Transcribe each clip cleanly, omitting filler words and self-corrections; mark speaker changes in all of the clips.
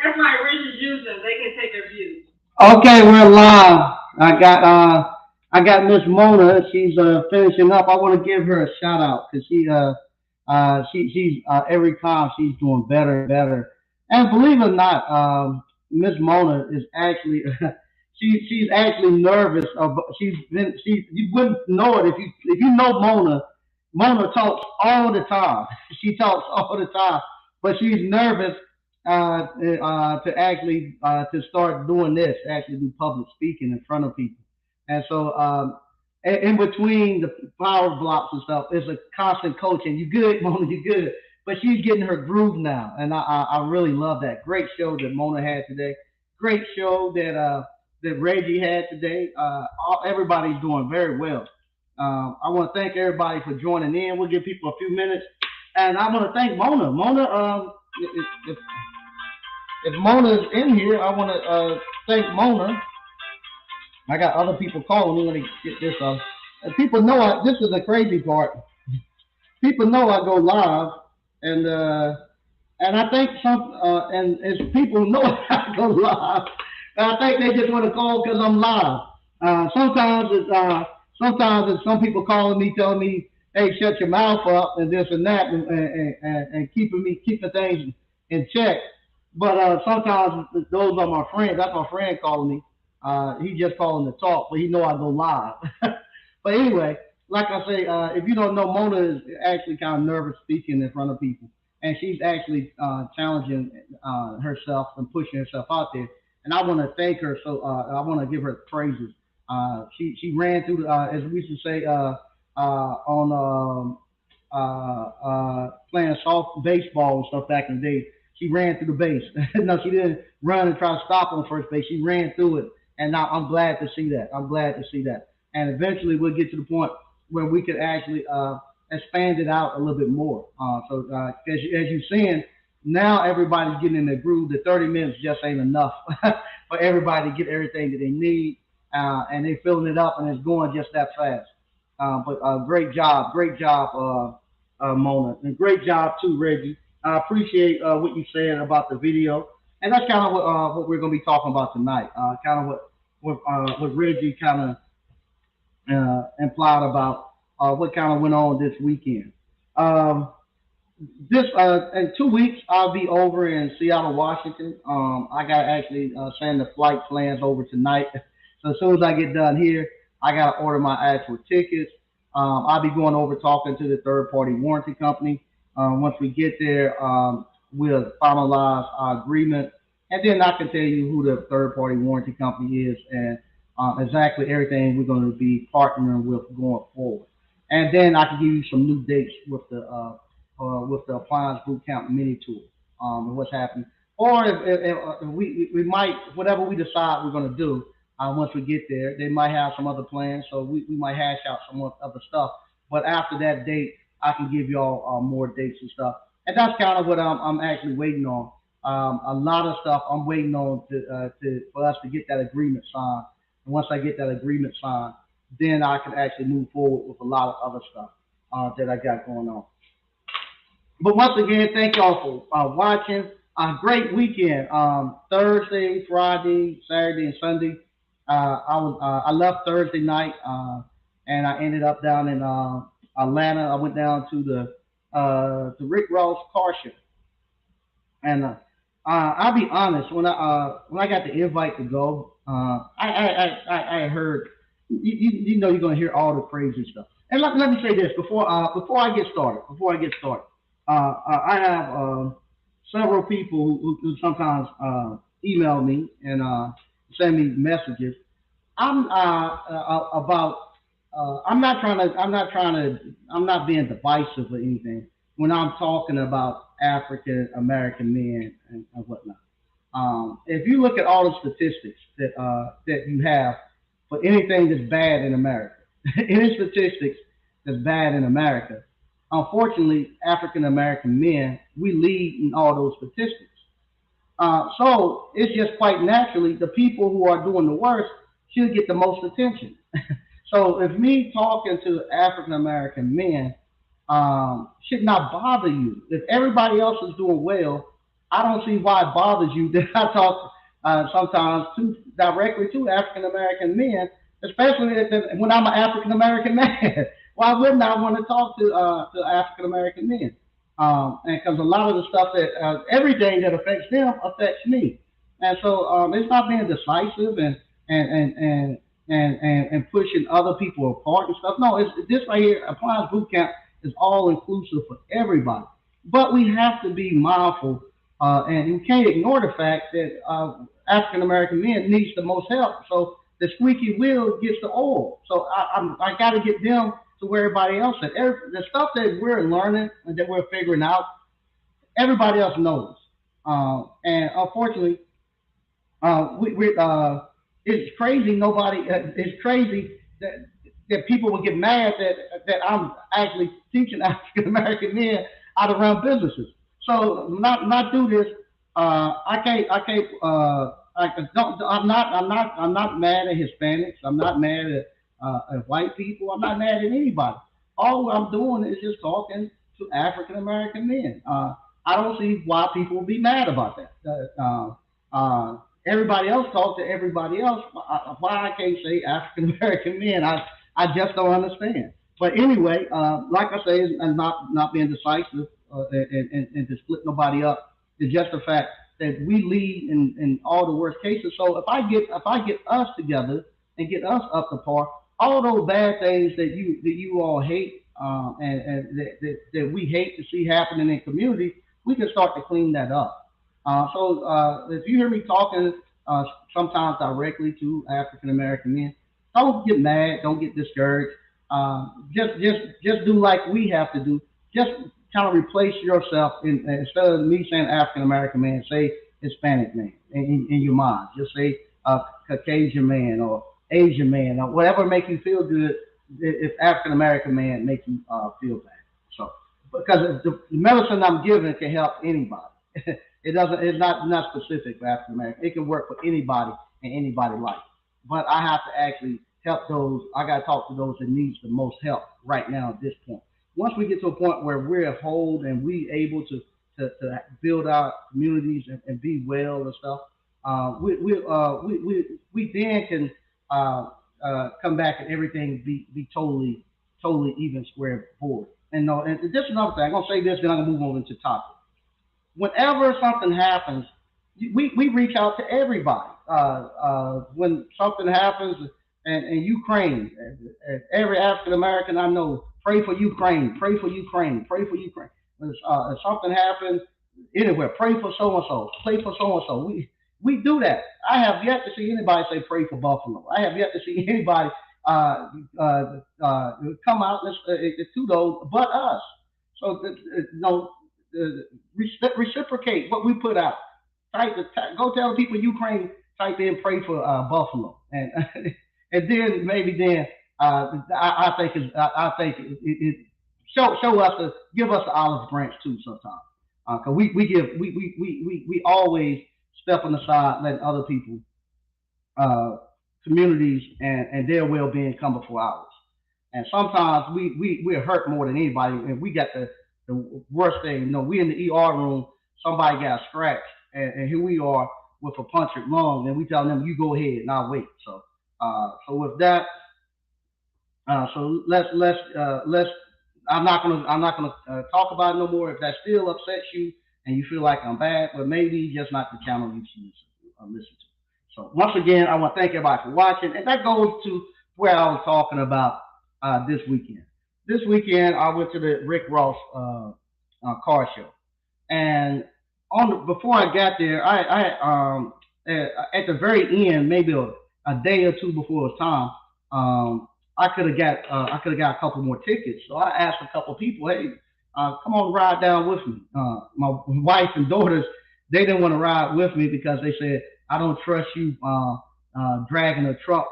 Speaker 1: That's my Richard Juicer. They can take their views.
Speaker 2: Okay, we're live. I got Miss Mona. She's finishing up. I want to give her a shout out because she's every time she's doing better and better. And believe it or not, Miss Mona is actually she's actually nervous. You wouldn't know it if you know Mona. Mona talks all the time. She talks all the time, but she's nervous to actually to start doing this, actually do public speaking in front of people. And so in between the power blocks and stuff, it's a constant coaching. You good, Mona? You good? But she's getting her groove now, and I really love that. Great show that Mona had today. Great show that Reggie had today. Everybody's doing very well. I want to thank everybody for joining in. We'll give people a few minutes, and I want to thank Mona. Mona, if Mona's in here, I want to thank Mona. I got other people calling me when they get this. People know this is the crazy part. People know I go live, and uh, and I think and as people know I go live, I think they just want to call because I'm live. Sometimes it's some people calling me telling me, "Hey, shut your mouth up," and this and that, and keeping things in check. But sometimes those are my friends. That's my friend calling me. He just calling to talk, but he know I go live. But anyway, like I say, if you don't know, Mona is actually kind of nervous speaking in front of people, and she's actually challenging herself and pushing herself out there. And I want to thank her. So I want to give her praises. She ran through, as we used to say, on playing soft baseball and stuff back in the day. She ran through the base. No, she didn't run and try to stop on first base. She ran through it, and now I'm glad to see that. I'm glad to see that. And eventually, we'll get to the point where we could actually expand it out a little bit more. As you're seeing, now everybody's getting in the groove. The 30 minutes just ain't enough for everybody to get everything that they need, and they're filling it up, and it's going just that fast. But great job, Mona, and great job too, Reggie. I appreciate what you said about the video, and that's kind of what we're going to be talking about tonight. Kind of what Reggie kind of implied about what kind of went on this weekend. Um, this in 2 weeks I'll be over in Seattle, Washington. I got to actually send the flight plans over tonight. So as soon as I get done here, I got to order my actual tickets. I'll be going over talking to the third party warranty company. Once we get there, we'll finalize our agreement, and then I can tell you who the third party warranty company is and exactly everything we're going to be partnering with going forward. And then I can give you some new dates with the Appliance Boot Camp mini tour and what's happening. Or if we might, whatever we decide we're going to do, once we get there, they might have some other plans, so we might hash out some other stuff. But after that date, I can give y'all more dates and stuff. And that's kind of what I'm actually waiting on. A lot of stuff I'm waiting on to for us to get that agreement signed. And once I get that agreement signed, then I can actually move forward with a lot of other stuff that I got going on. But once again, thank y'all for watching. A great weekend. Thursday, Friday, Saturday, and Sunday. I left Thursday night, and I ended up down in Atlanta. I went down to the Rick Ross car show, and I'll be honest. When I got the invite to go, I heard you know you're gonna hear all the crazy stuff. And let me say this before I get started. Before I get started, I have several people who sometimes email me and send me messages. I'm about. I'm not being divisive or anything when I'm talking about African American men and whatnot. If you look at all the statistics that you have for anything that's bad in America, any statistics that's bad in America, unfortunately, African American men we lead in all those statistics. So it's just quite naturally the people who are doing the worst should get the most attention. So if me talking to African American men should not bother you, if everybody else is doing well, I don't see why it bothers you that I talk sometimes directly to African American men, especially when I'm an African American man. Why wouldn't I want to talk to African American men? And because a lot of the stuff that everything that affects them affects me, and so it's not being decisive and and and and pushing other people apart and stuff. No, it's this right here. Appliance boot camp is all inclusive for everybody, but we have to be mindful, and you can't ignore the fact that African American men needs the most help. So the squeaky wheel gets the oil. So I got to get them to where everybody else is. The stuff that we're learning and that we're figuring out, everybody else knows. And unfortunately, it's crazy. It's crazy that people will get mad that I'm actually teaching African American men how to run businesses. So not do this. I don't. I'm not mad at Hispanics. I'm not mad at white people. I'm not mad at anybody. All I'm doing is just talking to African American men. I don't see why people would be mad about that. Everybody else talk to everybody else. Why I can't say African American men? I just don't understand. But anyway, like I say, and not being decisive and to split nobody up. It's just the fact that we lead in all the worst cases. So if I get us together and get us up to par, all those bad things that you all hate and that we hate to see happening in community, we can start to clean that up. So if you hear me talking uh, sometimes directly to African American men, don't get mad, don't get discouraged. Just do like we have to do. Just kind of replace yourself instead of me saying African American man, say Hispanic man in your mind. Just say Caucasian man or Asian man or whatever make you feel good. If African American man make you feel bad, so because the medicine I'm giving can help anybody. It doesn't. It's not specific for African American. It can work for anybody in anybody's life. But I have to actually help those. I got to talk to those that needs the most help right now at this point. Once we get to a point where we're whole and we able to build our communities and be well and stuff, we then can come back and everything be totally even square board. And no, and just another thing. I'm gonna say this, then I'm gonna move on to topic. Whenever something happens, we reach out to everybody. When something happens in Ukraine, every African American I know pray for Ukraine, pray for Ukraine, pray for Ukraine. If something happens anywhere, pray for so and so, pray for so and so. We do that. I have yet to see anybody say pray for Buffalo. I have yet to see anybody come out to those but us. So no, reciprocate what we put out. Go tell the people in Ukraine, type in pray for Buffalo, and and then maybe then I think I think it show us give us the olive branch too sometimes, because we give we always step on the side letting other people uh, communities and their well being come before ours. And sometimes we're hurt more than anybody, and we got the worst thing. We in the ER room, somebody got scratched, and here we are with a punctured lung, and we tell them you go ahead and I'll wait. So with that, so let's. I'm not gonna talk about it no more. If that still upsets you and you feel like I'm bad, but maybe just not the channel you should listen to. So once again, I want to thank everybody for watching, and that goes to where I was talking about this weekend. This weekend, I went to the Rick Ross car show, and before I got there, at the very end, maybe a day or two before it was time, I could have got a couple more tickets. So I asked a couple people, hey, come on, ride down with me. My wife and daughters, they didn't want to ride with me because they said I don't trust you dragging a truck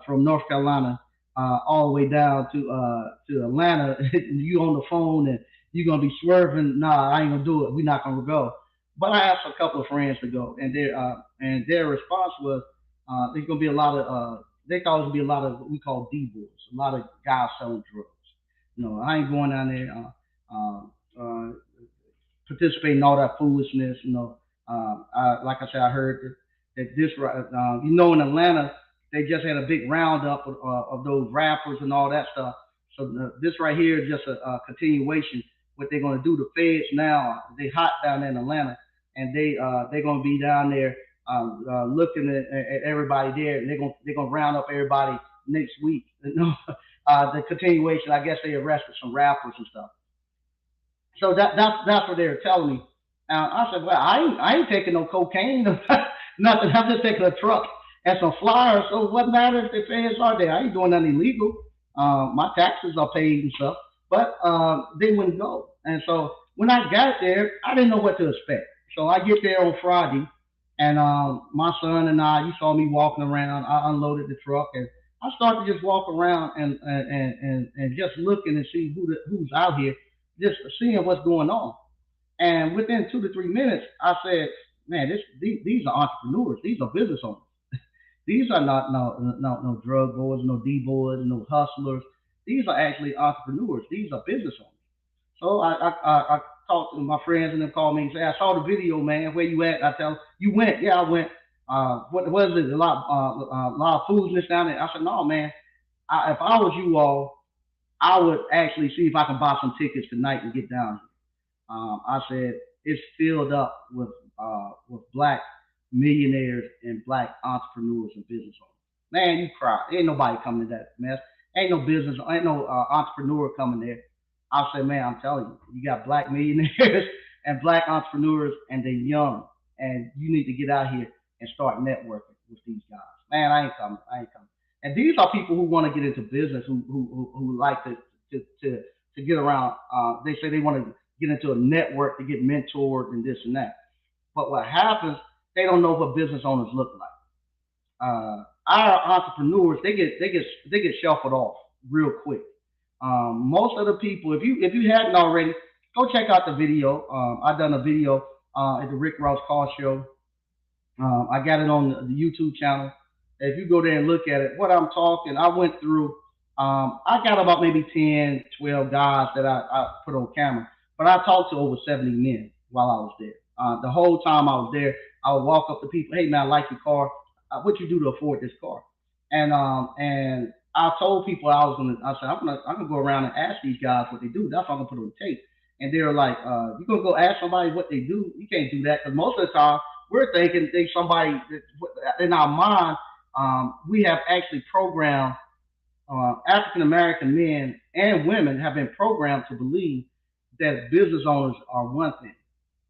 Speaker 2: from North Carolina all the way down to Atlanta. You on the phone and you're gonna be swerving. Nah, I ain't gonna do it. We're not gonna go. But I asked a couple of friends to go, and their response was there's gonna be a lot of they thought it was gonna be a lot of what we call D boys, a lot of guys selling drugs. I ain't going down there uh, participating in all that foolishness. Like I said, I heard that this, in Atlanta, they just had a big roundup of those rappers and all that stuff. So this right here is just a continuation. What they're going to do, the feds now, they hot down there in Atlanta, and they're going to be down there looking at everybody there, and they're gonna round up everybody next week. The continuation. I guess they arrested some rappers and stuff. So that's what they were telling me. I said, well, I ain't taking no cocaine, nothing. I'm just taking a truck and some flyers. So what matters if the feds are there? I ain't doing nothing illegal. My taxes are paid and stuff. But they wouldn't go. And so when I got there, I didn't know what to expect. So I get there on Friday, and my son and I, you saw me walking around. I unloaded the truck, and I started to just walk around and just looking and see who's out here, just seeing what's going on. And within 2 to 3 minutes, I said, "Man, these are entrepreneurs. These are business owners. These are not no drug boys, no D boys, no hustlers. These are actually entrepreneurs. These are business owners." So I talked to my friends and they called me and said, "I saw the video, man. Where you at?" I tell them, "You went? Yeah, I went. What was it? A lot of foolishness down there." I said, "No, man. If I was you all, I would actually see if I can buy some tickets tonight and get down here." I said it's filled up with black millionaires and black entrepreneurs and business owners. Man, you cry. Ain't nobody coming to that mess. Ain't no business. Ain't no entrepreneur coming there. I said, man, I'm telling you, you got black millionaires and black entrepreneurs, and they're young, and you need to get out here and start networking with these guys. Man, I ain't coming. I ain't coming. And these are people who want to get into business, who like to get around. They say they want to get into a network to get mentored and this and that. But what happens, they don't know what business owners look like. Our entrepreneurs, they get shuffled off real quick. Most of the people, if you hadn't already, go check out the video. I done a video at the Rick Ross Call Show. I got it on the YouTube channel. If you go there and look at it, what I'm talking, I went through. I got about maybe 10, 12 guys that I put on camera, but I talked to over 70 men while I was there. The whole time I was there, I would walk up to people, hey man, I like your car. What you do to afford this car? And I told people I said I'm gonna go around and ask these guys what they do. That's what I'm gonna put on tape. And they were like, you gonna go ask somebody what they do? You can't do that because most of the time we're thinking they somebody in our mind. We have actually programmed African American men and women have been programmed to believe that business owners are one thing,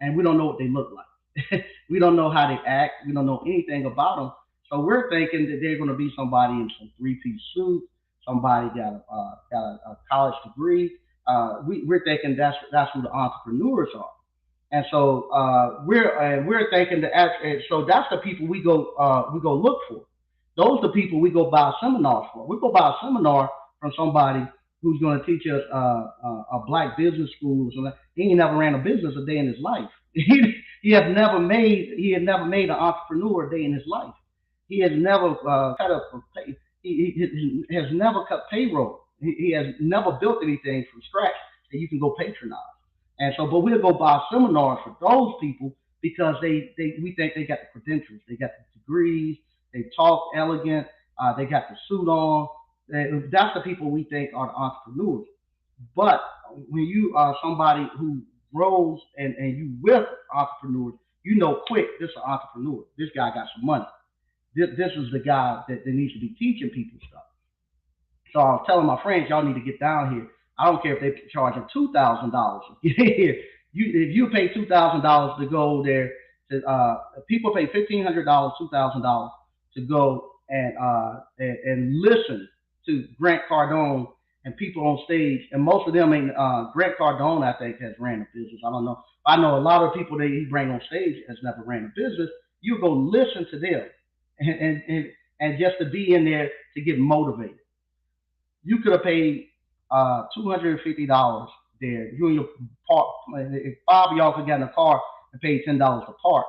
Speaker 2: and we don't know what they look like. We don't know how they act. We don't know anything about them. So we're thinking that they're going to be somebody in some three-piece suit, somebody got a college degree. We're thinking that's who the entrepreneurs are. And so we're thinking that so that's the people we go look for. Those are the people we go buy seminars for. We go buy a seminar from somebody who's going to teach us a black business school. So he ain't never ran a business a day in his life. He had never made an entrepreneur a day in his life. He has never cut up pay. He has never cut payroll. He has never built anything from scratch that you can go patronize. And so, but we'll go buy seminars for those people because we think they got the credentials, they got the degrees, they talk elegant, they got the suit on. That's the people we think are the entrepreneurs. But when you are somebody who grows and you with entrepreneurs, you know quick this is an entrepreneur. This guy got some money. This is the guy that needs to be teaching people stuff. So I was telling my friends, y'all need to get down here. I don't care if they charge them $2,000 to get here. If you pay $2,000 to go there, people pay $1,500, $2,000 to go and listen to Grant Cardone and people on stage, and most of them ain't. Grant Cardone, I think, has ran a business. I don't know. I know a lot of people that he bring on stage has never ran a business. You go listen to them, and just to be in there to get motivated. You could have paid $250 there. You and your part, if five of y'all could get in a car and paid $10 a part,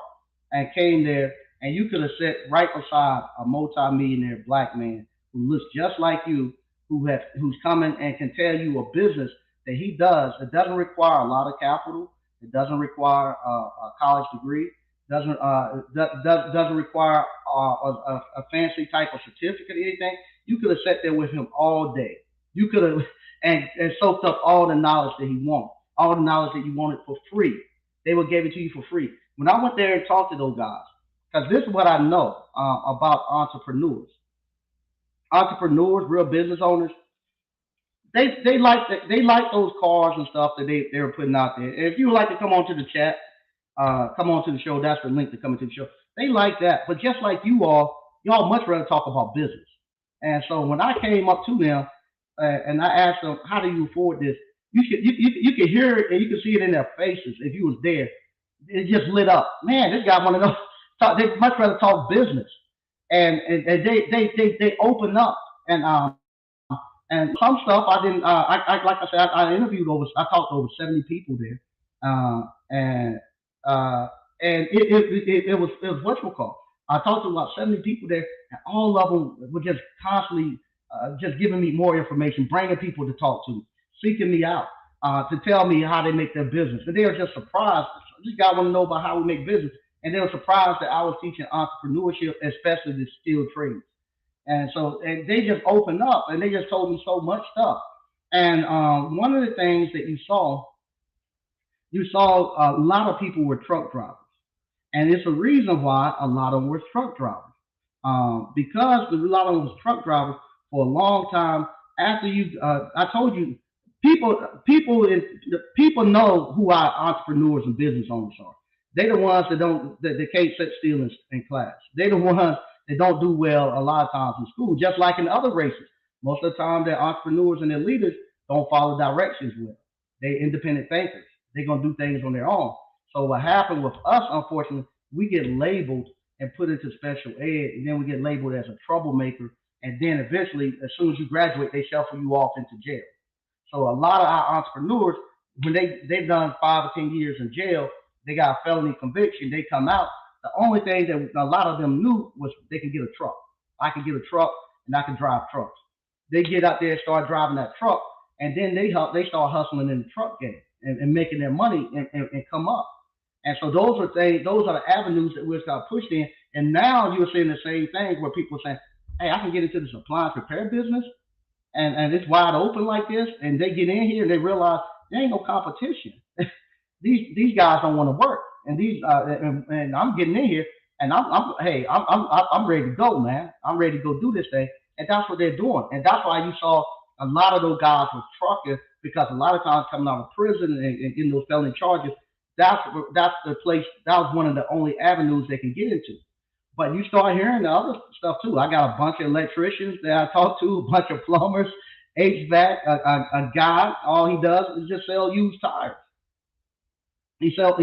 Speaker 2: and came there, and you could have sat right beside a multi-millionaire black man who looks just like you, who's coming and can tell you a business that he does. It doesn't require a lot of capital. It doesn't require a college degree. doesn't require a fancy type of certificate or anything. You could have sat there with him all day. You could have and soaked up all the knowledge that he wanted, all the knowledge that you wanted for free. They would give it to you for free. When I went there and talked to those guys, because this is what I know about entrepreneurs. Entrepreneurs, real business owners, they like those cars and stuff that they were putting out there. If you would like to come on to the chat, come on to the show. That's the link to come into the show. They like that, but just like you all, y'all much rather talk about business. And so when I came up to them and I asked them, "How do you afford this?" You could hear it and you could see it in their faces if you was there. It just lit up. Man, this guy want to know. They much rather talk business, and they open up and some stuff I didn't. Like I said, I interviewed over. I talked to over 70 people there, and it was what's it called. I talked to about 70 people there, and all of them were just constantly just giving me more information, bringing people to talk to, seeking me out to tell me how they make their business. And they were just surprised. This guy want to know about how we make business, and they were surprised that I was teaching entrepreneurship, especially the skilled trades. And so and they just opened up and they just told me so much stuff. And one of the things that you saw a lot of people were truck drivers. And it's a reason why a lot of them were truck drivers. Because a lot of them was truck drivers for a long time. After I told you, people know who our entrepreneurs and business owners are. They the ones that can't sit still in class. They the ones that don't do well a lot of times in school, just like in other races. Most of the time, their entrepreneurs and their leaders don't follow directions well. They independent thinkers. They're gonna do things on their own. So what happened with us, unfortunately, we get labeled and put into special ed, and then we get labeled as a troublemaker, and then eventually, as soon as you graduate, they shuffle you off into jail. So a lot of our entrepreneurs, when they've done 5 or 10 years in jail, they got a felony conviction. They come out. The only thing that a lot of them knew was they can get a truck. I can get a truck and I can drive trucks. They get out there and start driving that truck, and then they start hustling in the truck game and making their money and come up. And so those are the avenues that we're start pushed in. And now you're seeing the same thing where people are saying, "Hey, I can get into this appliance repair business, and it's wide open like this." And they get in here and they realize there ain't no competition. These guys don't want to work, and and I'm getting in here, and I'm ready to go, man. I'm ready to go do this thing, and that's what they're doing, and that's why you saw a lot of those guys with truckers because a lot of times coming out of prison and getting those felony charges, that's the place. That was one of the only avenues they can get into. But you start hearing the other stuff too. I got a bunch of electricians that I talk to, a bunch of plumbers, HVAC, a guy. All he does is just sell used tires. He sold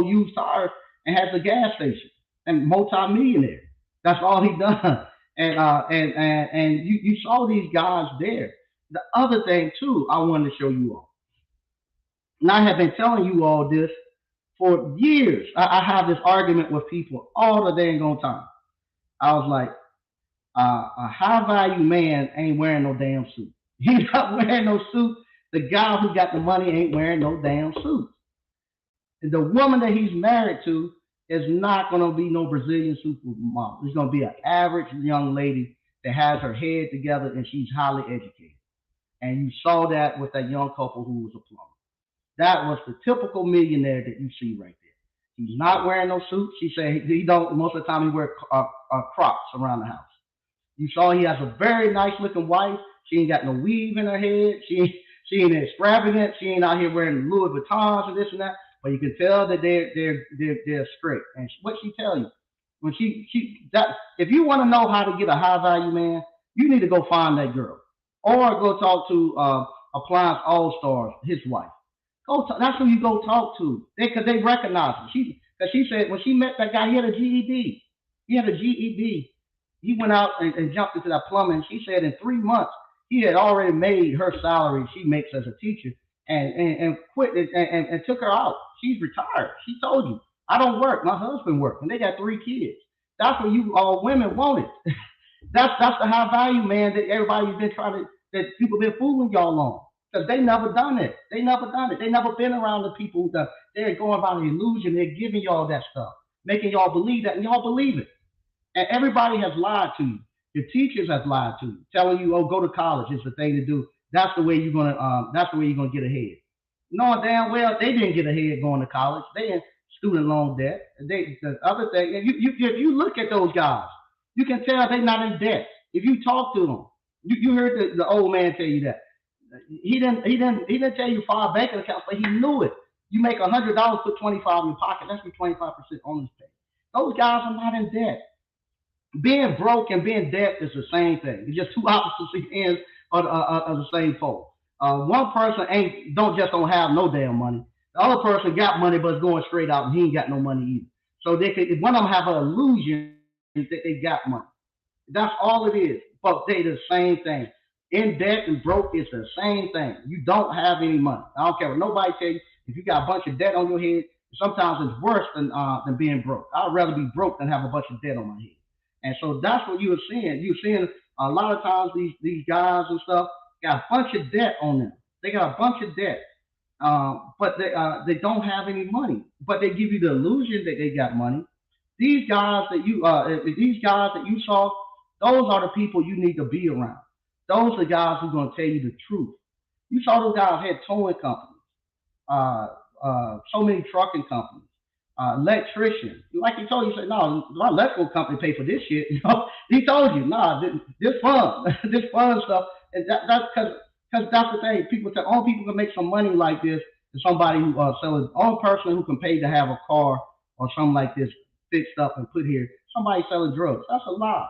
Speaker 2: used tires and has a gas station and multi-millionaire. That's all he done. And you saw these guys there. The other thing too, I wanted to show you all. And I have been telling you all this for years. I have this argument with people all the dang on time. I was like, a high value man ain't wearing no damn suit. He's not wearing no suit. The guy who got the money ain't wearing no damn suit. The woman that he's married to is not going to be no Brazilian supermodel. It's going to be an average young lady that has her head together and she's highly educated. And you saw that with that young couple who was a plumber. That was the typical millionaire that you see right there. He's not wearing no suit. She said he don't. Most of the time he wears Crocs around the house. You saw he has a very nice looking wife. She ain't got no weave in her head. She ain't extravagant. She ain't out here wearing Louis Vuittons and this and that. But you can tell that they're straight. And what she tell you when she that if you want to know how to get a high value man, you need to go find that girl or go talk to Appliance All Stars, his wife. That's who you go talk to. Because they recognize her. Because she said when she met that guy, he had a GED. He had a GED. He went out and jumped into that plumbing. She said in 3 months he had already made her salary she makes as a teacher and quit and took her out. She's retired. She told you, I don't work. My husband works, and they got 3 kids. That's what you all women wanted. that's the high value man that everybody's been that people been fooling y'all on. Because they never done it. They never done it. They never been around the people that they're going by the illusion. They're giving y'all that stuff. making y'all believe that, and y'all believe it. And everybody has lied to you. Your teachers have lied to you, telling you, "Oh, go to college. It's the thing to do. That's the way you're gonna. That's the way you're gonna get ahead." Knowing damn well they didn't get ahead going to college. They in student loan debt. The other thing, and if you look at those guys, you can tell they're not in debt. If you talk to them, you heard the old man tell you that. He didn't tell you five banking accounts, but he knew it. You make $100, put 25 in your pocket. That's your 25% owner's pay. Those guys are not in debt. Being broke and being deaf is the same thing. It's just two opposite ends of the same pole. One person ain't don't have no damn money. The other person got money but it's going straight out and he ain't got no money either. So they could one of them have an illusion that they got money. That's all it is. But they the same thing. In debt and broke is the same thing. You don't have any money. I don't care what nobody tell you. If you got a bunch of debt on your head, sometimes it's worse than being broke. I'd rather be broke than have a bunch of debt on my head. And so that's what you were seeing. You were seeing a lot of times these guys and stuff got a bunch of debt on them. They got a bunch of debt, but they don't have any money. But they give you the illusion that they got money. These guys that you saw, those are the people you need to be around. Those are the guys who are going to tell you the truth. You saw those guys had towing companies, so many trucking companies, electricians. Like he told you, he said, no, my electrical company pay for this shit. You know, he told you, nah, this fun, this fun stuff. And that's because that's the thing. People say, all people can make some money like this is somebody who sells, all person who can pay to have a car or something like this fixed up and put here. Somebody selling drugs. That's a lie.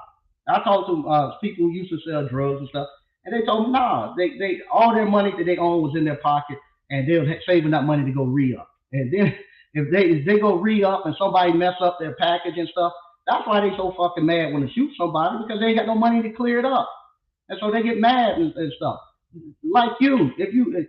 Speaker 2: I talked to people who used to sell drugs and stuff, and they told me, nah, they all their money that they own was in their pocket, and they were saving that money to go re-up. And then if they go re-up and somebody mess up their package and stuff, that's why they so fucking mad when they shoot somebody because they ain't got no money to clear it up, and so they get mad and stuff. Like you, if you,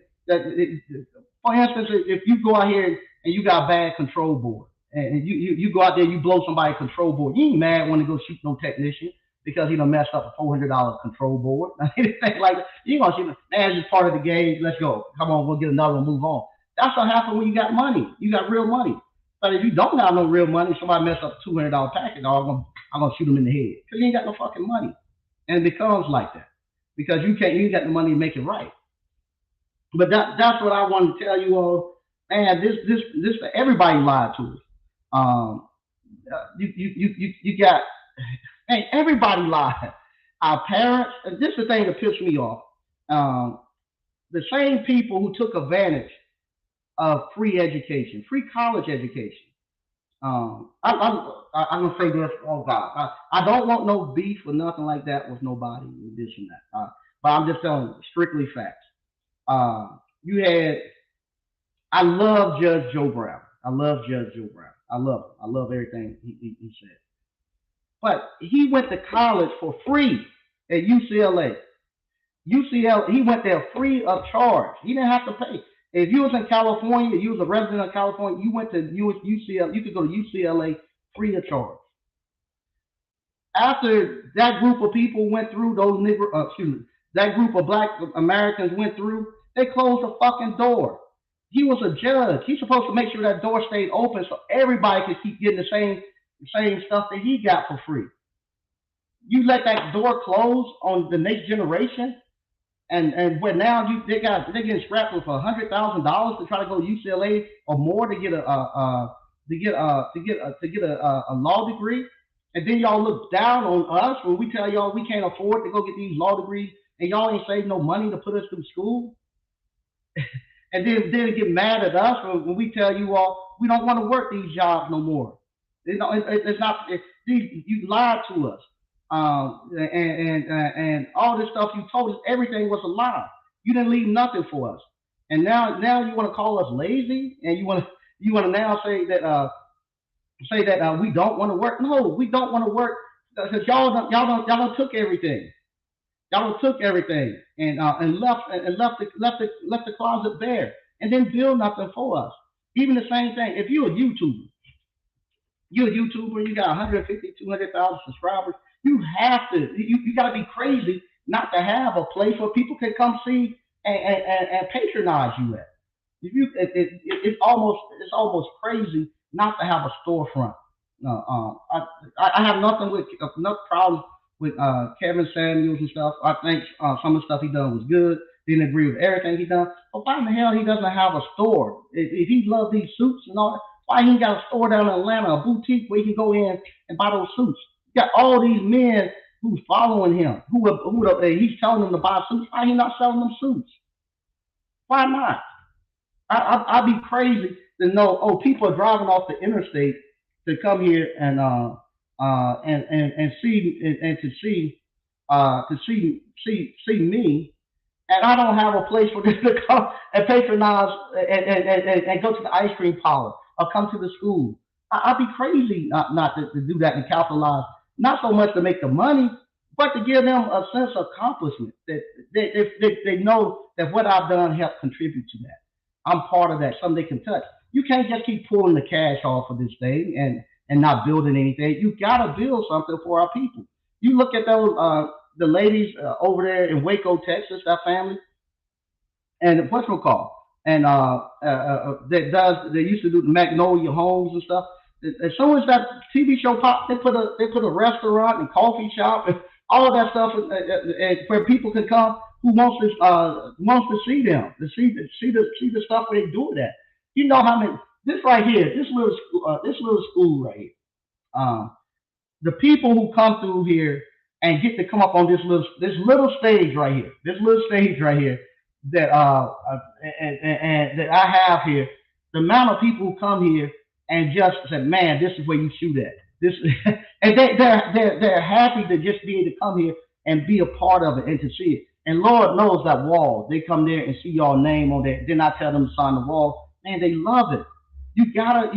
Speaker 2: for instance, if you go out here and you got a bad control board, and you go out there, you blow somebody's control board, you ain't mad when they go shoot no technician because he done messed up a $400 control board. Anything like that. You gonna see, man, it's just part of the game. Let's go. Come on, we'll get another one, move on. That's what happens when you got money. You got real money. But if you don't have no real money, somebody mess up a $200 package, I'm gonna shoot him in the head because you ain't got no fucking money. And it becomes like that because you ain't got the money to make it right. But that's what I want to tell you all. Man, this everybody lied to us. Um, you got, hey, everybody lied. Our parents, and this is the thing that pissed me off. Um, the same people who took advantage of free education, free college education. I'm gonna say this. Oh God, I don't want no beef or nothing like that with nobody. This and that. But I'm just telling you, strictly facts. You had. I love Judge Joe Brown. I love Judge Joe Brown. I love him. I love everything he said. But he went to college for free at UCLA. He went there free of charge. He didn't have to pay. If you was in California, you was a resident of California, you went to UCLA, you could go to UCLA free of charge. After that group of people went through, that group of black Americans went through, they closed the fucking door. He was a judge. He's supposed to make sure that door stayed open so everybody could keep getting the same stuff that he got for free. You let that door close on the next generation, and where now they're getting strapped with $100,000 to try to go to UCLA or more to get a law degree, and then y'all look down on us when we tell y'all we can't afford to go get these law degrees, and y'all ain't saved no money to put us through school. And then get mad at us when we tell you all we don't want to work these jobs no more. It's not. You lied to us, and all this stuff you told us, everything was a lie. You didn't leave nothing for us, and now you want to call us lazy, and you want to now say that we don't want to work. No, we don't want to work because y'all don't took everything. Y'all took everything and left the closet bare and didn't build nothing for us. Even the same thing. If you're a YouTuber, you got 150, 200,000 subscribers. You got to be crazy not to have a place where people can come see and patronize you at. It's almost crazy not to have a storefront. I have nothing with enough problem with Kevin Samuels and stuff. I think some of the stuff he done was good. Didn't agree with everything he done. But why in the hell he doesn't have a store? If he loves these suits and all that, why he ain't got a store down in Atlanta, a boutique where he can go in and buy those suits? You got all these men who's following him, he's telling them to buy suits. Why he not selling them suits? Why not? I'd be crazy to know. Oh, people are driving off the interstate to come here and see and to see me, and I don't have a place for them to come and patronize and go to the ice cream parlor or come to the school. I'd be crazy not to do that and capitalize, not so much to make the money, but to give them a sense of accomplishment that they know that what I've done helped contribute to that. I'm part of that, something they can touch. You can't just keep pulling the cash off of this thing and not building anything. You got to build something for our people. You look at those the ladies over there in Waco, Texas, that family, and what's it called? And they used to do the Magnolia Homes and stuff. As soon as that TV show popped, they put a restaurant and coffee shop and all of that stuff, where people can come who wants to see them, to see the stuff where they do it at. You know how many this right here, this little school right here. Um, the people who come through here and get to come up on this little stage right here, that and that I have here, the amount of people who come here and just say, "Man, this is where you shoot at." This and they're happy to just be able to come here and be a part of it and to see it. And Lord knows that wall. They come there and see your name on there. Then I tell them to sign the wall. Man, they love it. You gotta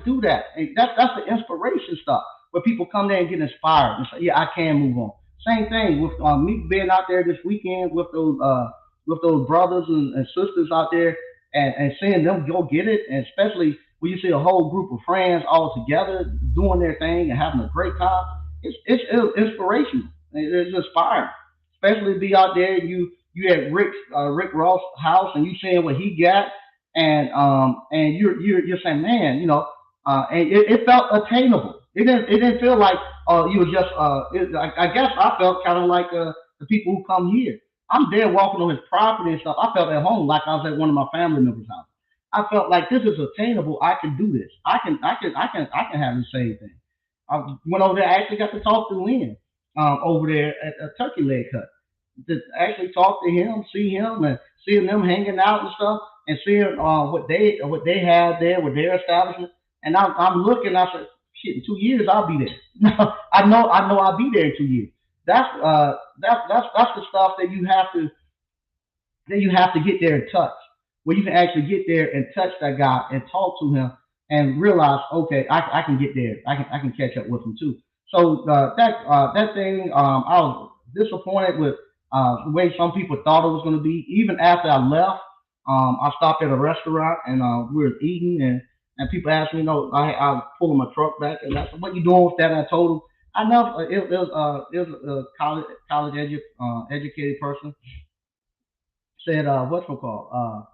Speaker 2: do that. And that's the inspiration stuff where people come there and get inspired and say, yeah, I can move on. Same thing with me being out there this weekend with those brothers and sisters out there and seeing them go get it, and especially when you see a whole group of friends all together doing their thing and having a great time. It's inspirational. It's inspiring, especially to be out there. You at Rick Ross' house and you seeing what he got, and you're saying, man, and it felt attainable. It didn't feel like you were just I guess I felt kind of like the people who come here. I'm there walking on his property and stuff. I felt at home like I was at one of my family members' house. I felt like this is attainable. I can do this. I can have the same thing. I went over there. I actually got to talk to Lynn over there at a turkey leg cut. To actually talk to him, see him, and seeing them hanging out and stuff, and seeing what they had there with their establishment. And I'm looking. I said, shit, in 2 years I'll be there. I know I'll be there in 2 years. That's the stuff that you have to get there and touch, where you can actually get there and touch that guy and talk to him and realize, okay, I can get there. I can catch up with him too. So that thing, I was disappointed with the way some people thought it was going to be. Even after I left, I stopped at a restaurant and we were eating, and people asked me, I was pulling my truck back, and I said, "What you doing with that?" And I told them, I know it was a educated person said, what's it called?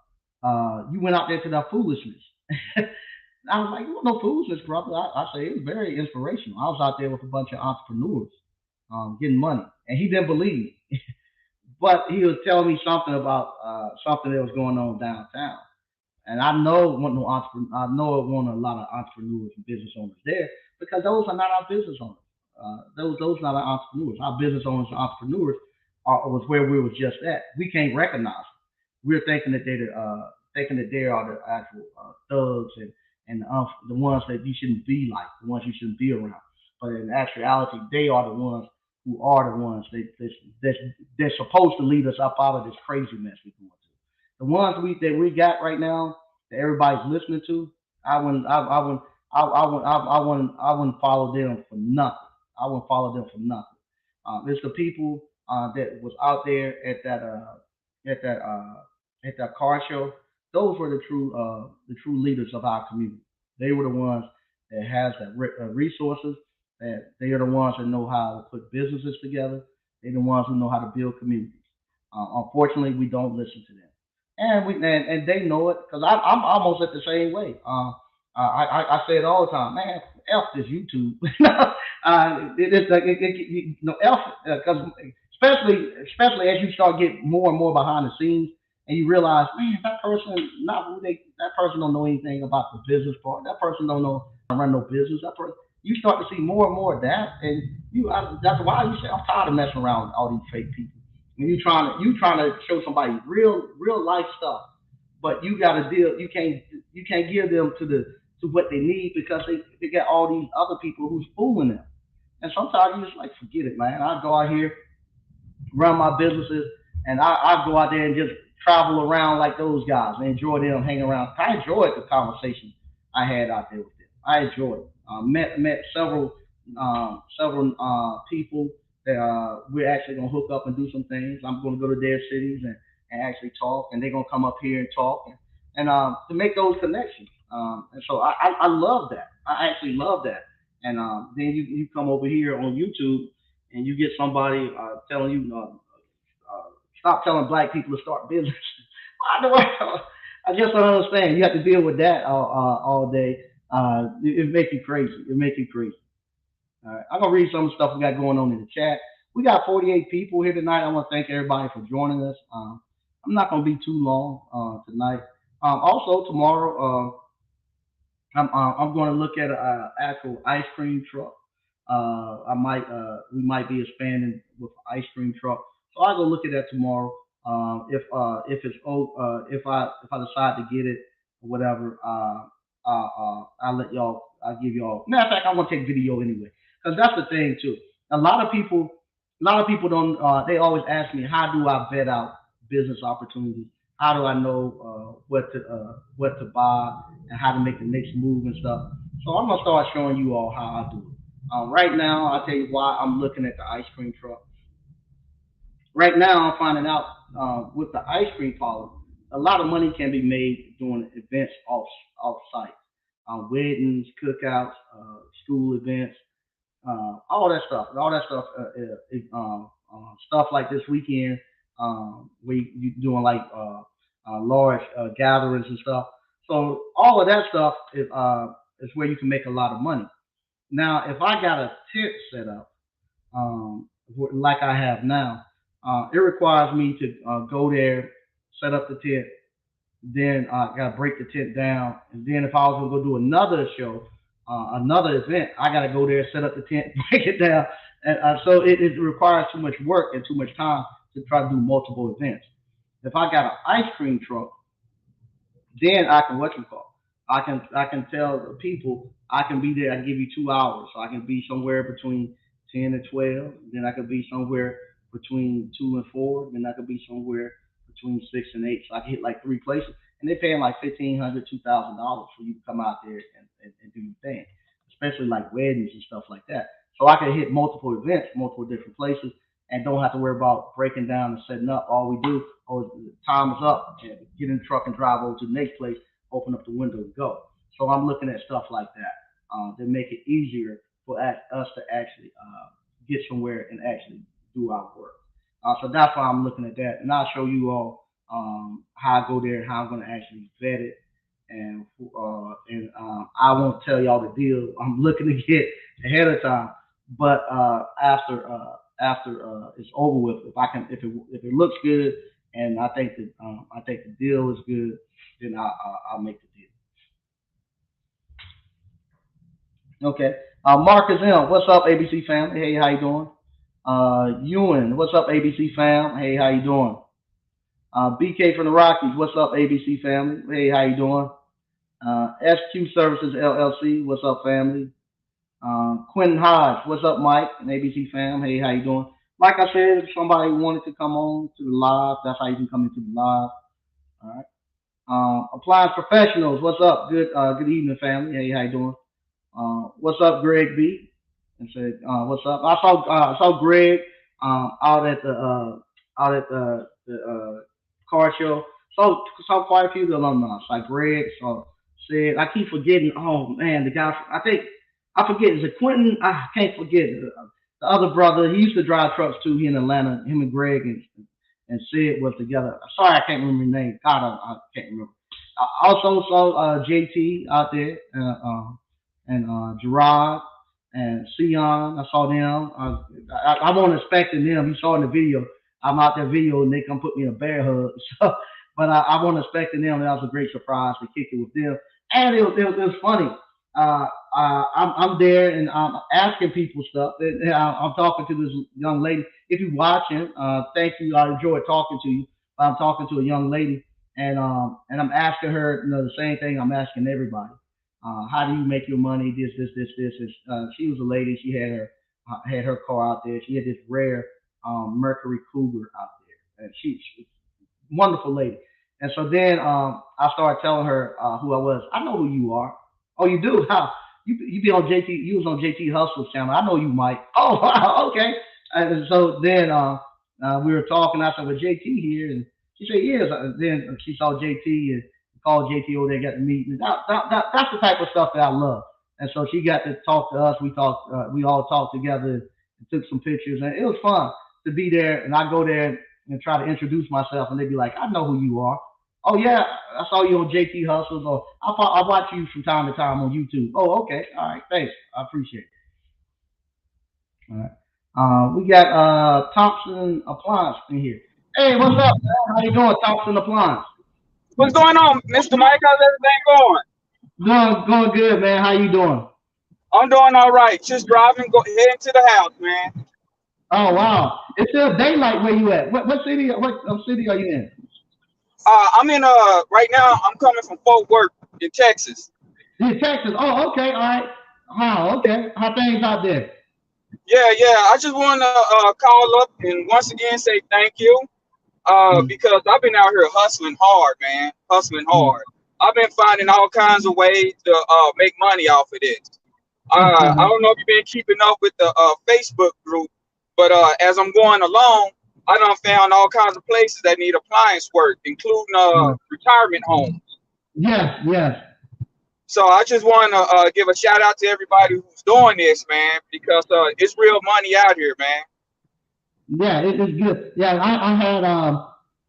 Speaker 2: You went out there to that foolishness. I was like, no foolishness, brother. I say it was very inspirational. I was out there with a bunch of entrepreneurs getting money, and he didn't believe. But he was telling me something about something that was going on downtown. And I know it wasn't a lot of entrepreneurs and business owners there because those are not our business owners. Those are not our entrepreneurs. Our business owners and entrepreneurs was where we was just at. We can't recognize them. We're thinking that they are the actual thugs and the ones that you shouldn't be like, the ones you shouldn't be around. But in actuality, they are the ones who are the ones that they're supposed to lead us up out of this crazy mess we're going through. The ones that we got right now that everybody's listening to, I wouldn't follow them for nothing. I wouldn't follow them for nothing. It's the people that was out there at that car show. Those were the true leaders of our community. They were the ones that has the resources. That they are the ones that know how to put businesses together. They're the ones who know how to build communities. Unfortunately, we don't listen to them, and they know it because I'm almost at the same way. I say it all the time, man. F this YouTube. It's like F because especially as you start getting more and more behind the scenes, and you realize, man, that person not who they that person don't know anything about the business part. That person don't know how to run no business. That person, you start to see more and more of that, and that's why you say I'm tired of messing around with all these fake people. When you trying to show somebody real life stuff, but you got to deal. You can't give them to what they need because they got all these other people who's fooling them. And sometimes you just like forget it, man. I go out here, run my businesses, and I go out there and just travel around like those guys and enjoy them hanging around. I enjoyed the conversation I had out there with them. I enjoyed it. Met several people that we're actually gonna hook up and do some things. I'm gonna go to their cities and actually talk, and they're gonna come up here and talk and to make those connections. And so I love that. I actually love that. And then you come over here on YouTube and you get somebody telling you stop telling black people to start business. I don't, I just don't understand. You have to deal with that all day. It makes you crazy. It makes you crazy. All right, I'm gonna read some of the stuff we got going on in the chat. We got 48 people here tonight. I want to thank everybody for joining us. I'm not gonna be too long tonight. Also tomorrow, I'm going to look at an actual ice cream truck. We might be expanding with an ice cream truck, so I'll go look at that tomorrow. If I decide to get it or whatever, I'll let y'all. I'll give y'all. Matter of fact, I'm gonna take video anyway, because that's the thing too. A lot of people, a lot of people don't. They always ask me, how do I vet out business opportunities? How do I know what to buy and how to make the next move and stuff? So I'm gonna start showing you all how I do it. Right now, I'll tell you why I'm looking at the ice cream truck. Right now, I'm finding out with the ice cream parlor, a lot of money can be made doing events off site, weddings, cookouts, school events, all that stuff, stuff like this weekend, we you doing like large gatherings and stuff. So all of that stuff is where you can make a lot of money. Now, if I got a tent set up, like I have now, it requires me to go there, set up the tent, then I gotta break the tent down, and then if I was gonna go do another show, another event, I gotta go there, set up the tent, break it down, and so it requires too much work and too much time to try to do multiple events. If I got an ice cream truck, then I can what you call. I can tell the people I can be there. I can give you 2 hours, so I can be somewhere between 10 and 12. Then I could be somewhere between 2 and 4. Then I could be somewhere between 6 and 8. So I can hit like three places, and they're paying like $1,500, $2,000 for you to come out there and do your thing, especially like weddings and stuff like that. So I can hit multiple events, multiple different places, and don't have to worry about breaking down and setting up. All we do, oh, time is up, and get in the truck and drive over to the next place, open up the window and go. So I'm looking at stuff like that that make it easier for us to actually get somewhere and actually do our work. So that's why I'm looking at that, and I'll show you all how I go there, how I'm going to actually vet it, and I won't tell y'all the deal I'm looking to get ahead of time. But after it's over with, if it looks good and I think the deal is good, then I'll make the deal. Okay. Marcus M, what's up, ABC family? Hey, how you doing? Ewan, what's up, ABC fam? Hey, how you doing? BK from the Rockies, what's up, ABC family? Hey, how you doing? SQ Services LLC, what's up, family? Quentin Hodge, what's up, Mike and ABC fam? Hey, how you doing? Like I said, if somebody wanted to come on to the live, that's how you can come into the live. All right. Appliance Professionals, what's up? Good evening, family. Hey, how you doing? What's up, Greg B? And said, what's up? I saw Greg out at the car show. Saw quite a few of the alumni. Like Greg, so said I keep forgetting. Oh man, the guy. I think I forget. Is it Quentin? I can't forget the other brother. He used to drive trucks too. He in Atlanta. Him and Greg and Sid was together. Sorry, I can't remember his name. God, I can't remember. I also saw JT out there, and Gerard and Sion. I saw them. I wasn't expecting them. You saw in the video. I'm out there video and they come put me in a bear hug. So, but I wasn't expecting them. That was a great surprise to kick it with them. And it was funny. I'm there and I'm asking people stuff. And I'm talking to this young lady. If you're watching, thank you. I enjoyed talking to you. I'm talking to a young lady, and I'm asking her, the same thing I'm asking everybody. How do you make your money? This. She was a lady. She had her car out there. She had this rare Mercury Cougar out there, and she wonderful lady. And so then I started telling her who I was. I know who you are. Oh, you do? How? You be on JT? You was on JT Hustle's channel. I know you, Mike. Oh, wow, okay. And so then we were talking. I said, "Well, JT here," and she said, "Yes." Then she saw JT and called JT over there, got to meet. And that's the type of stuff that I love. And so she got to talk to us. We talked. We all talked together and took some pictures, and it was fun to be there. And I go there and try to introduce myself, and they'd be like, "I know who you are." Oh yeah, I saw you on JT Hustles, or I watch you from time to time on YouTube. Oh, okay, all right, thanks, I appreciate it. All right, we got Thompson Appliance in here. Hey, what's up, man? How you doing, Thompson Appliance?
Speaker 3: What's going on, Mr. Mike? How's everything going?
Speaker 2: Going good, man. How you doing?
Speaker 3: I'm doing all right. Just driving, heading to the house, man.
Speaker 2: Oh wow, it's still daylight where you at? What city? What city are you in?
Speaker 3: I'm in right now. I'm coming from Fort Worth in Texas.
Speaker 2: In Texas. Oh, okay, all right. Wow, okay. How things out there?
Speaker 3: Yeah. I just want to call up and once again say thank you.
Speaker 2: Mm,
Speaker 3: Because I've been out here hustling hard, man. Hustling
Speaker 2: mm.
Speaker 3: hard. I've been finding all kinds of ways to make money off of this. I don't know if you've been keeping up with the Facebook group, but as I'm going along, I done found all kinds of places that need appliance work, including
Speaker 2: Yeah.
Speaker 3: retirement homes.
Speaker 2: Yes, yes.
Speaker 3: So I just want to give a shout out to everybody who's doing this, man, because it's real money out here, man.
Speaker 2: Yeah, it's good. Yeah, I had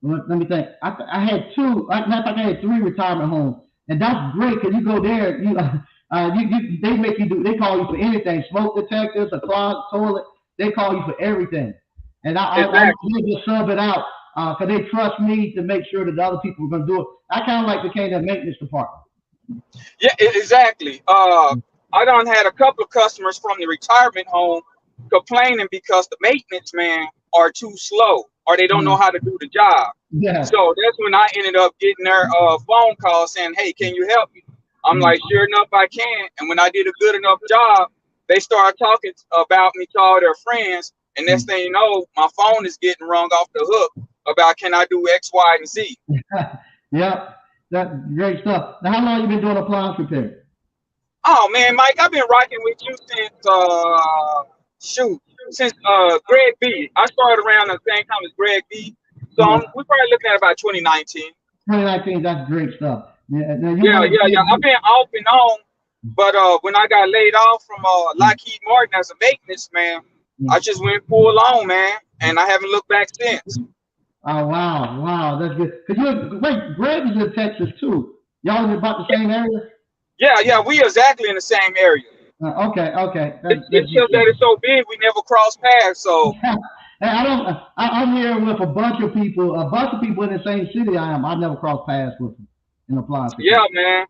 Speaker 2: let me think. I had two. Matter of fact, I had three retirement homes, and that's great because you go there, they make you do. They call you for anything: smoke detectors, a clogged toilet. They call you for everything, and I
Speaker 3: Exactly.
Speaker 2: usually just sub it out because they trust me to make sure that the other people are going to do it. I kind of like became that maintenance department.
Speaker 3: Yeah, exactly. I done had a couple of customers from the retirement home complaining because the maintenance man are too slow or they don't know
Speaker 2: Mm,
Speaker 3: how to do the job.
Speaker 2: yeah.
Speaker 3: So that's when I ended up getting their phone call saying, "Hey, can you help me?" I'm
Speaker 2: Mm.
Speaker 3: like, "Sure enough, I can." And when I did a good enough job, they started talking about me to all their friends. And next
Speaker 2: Mm.
Speaker 3: thing you know, my phone is getting rung off the hook about can I do X, Y, and Z.
Speaker 2: Yeah, that's great stuff. Now, how long you been doing appliance repair?
Speaker 3: Oh man, Mike, I've been rocking with you since shoot, since Greg B. I started around the same time as Greg B. So
Speaker 2: Uh,
Speaker 3: we're probably looking at about 2019.
Speaker 2: 2019, that's great stuff. Yeah, now you
Speaker 3: Yeah,
Speaker 2: want to
Speaker 3: yeah, yeah. I've been off and on, but when I got laid off from Lockheed Martin as a maintenance man, I
Speaker 2: mm.
Speaker 3: just went full on, man, and I haven't looked back since.
Speaker 2: Oh wow, wow, that's good. Cause you wait, Greg is in Texas too. Y'all in about the same area?
Speaker 3: Yeah, we exactly in the same area.
Speaker 2: Okay, okay,
Speaker 3: It's
Speaker 2: that's good
Speaker 3: just that it's so big, we never cross paths. So
Speaker 2: stuff. Hey, I don't. I'm here with a bunch of people in the same city I am. I never crossed paths with them in appliance
Speaker 3: yeah,
Speaker 2: repair.
Speaker 3: man.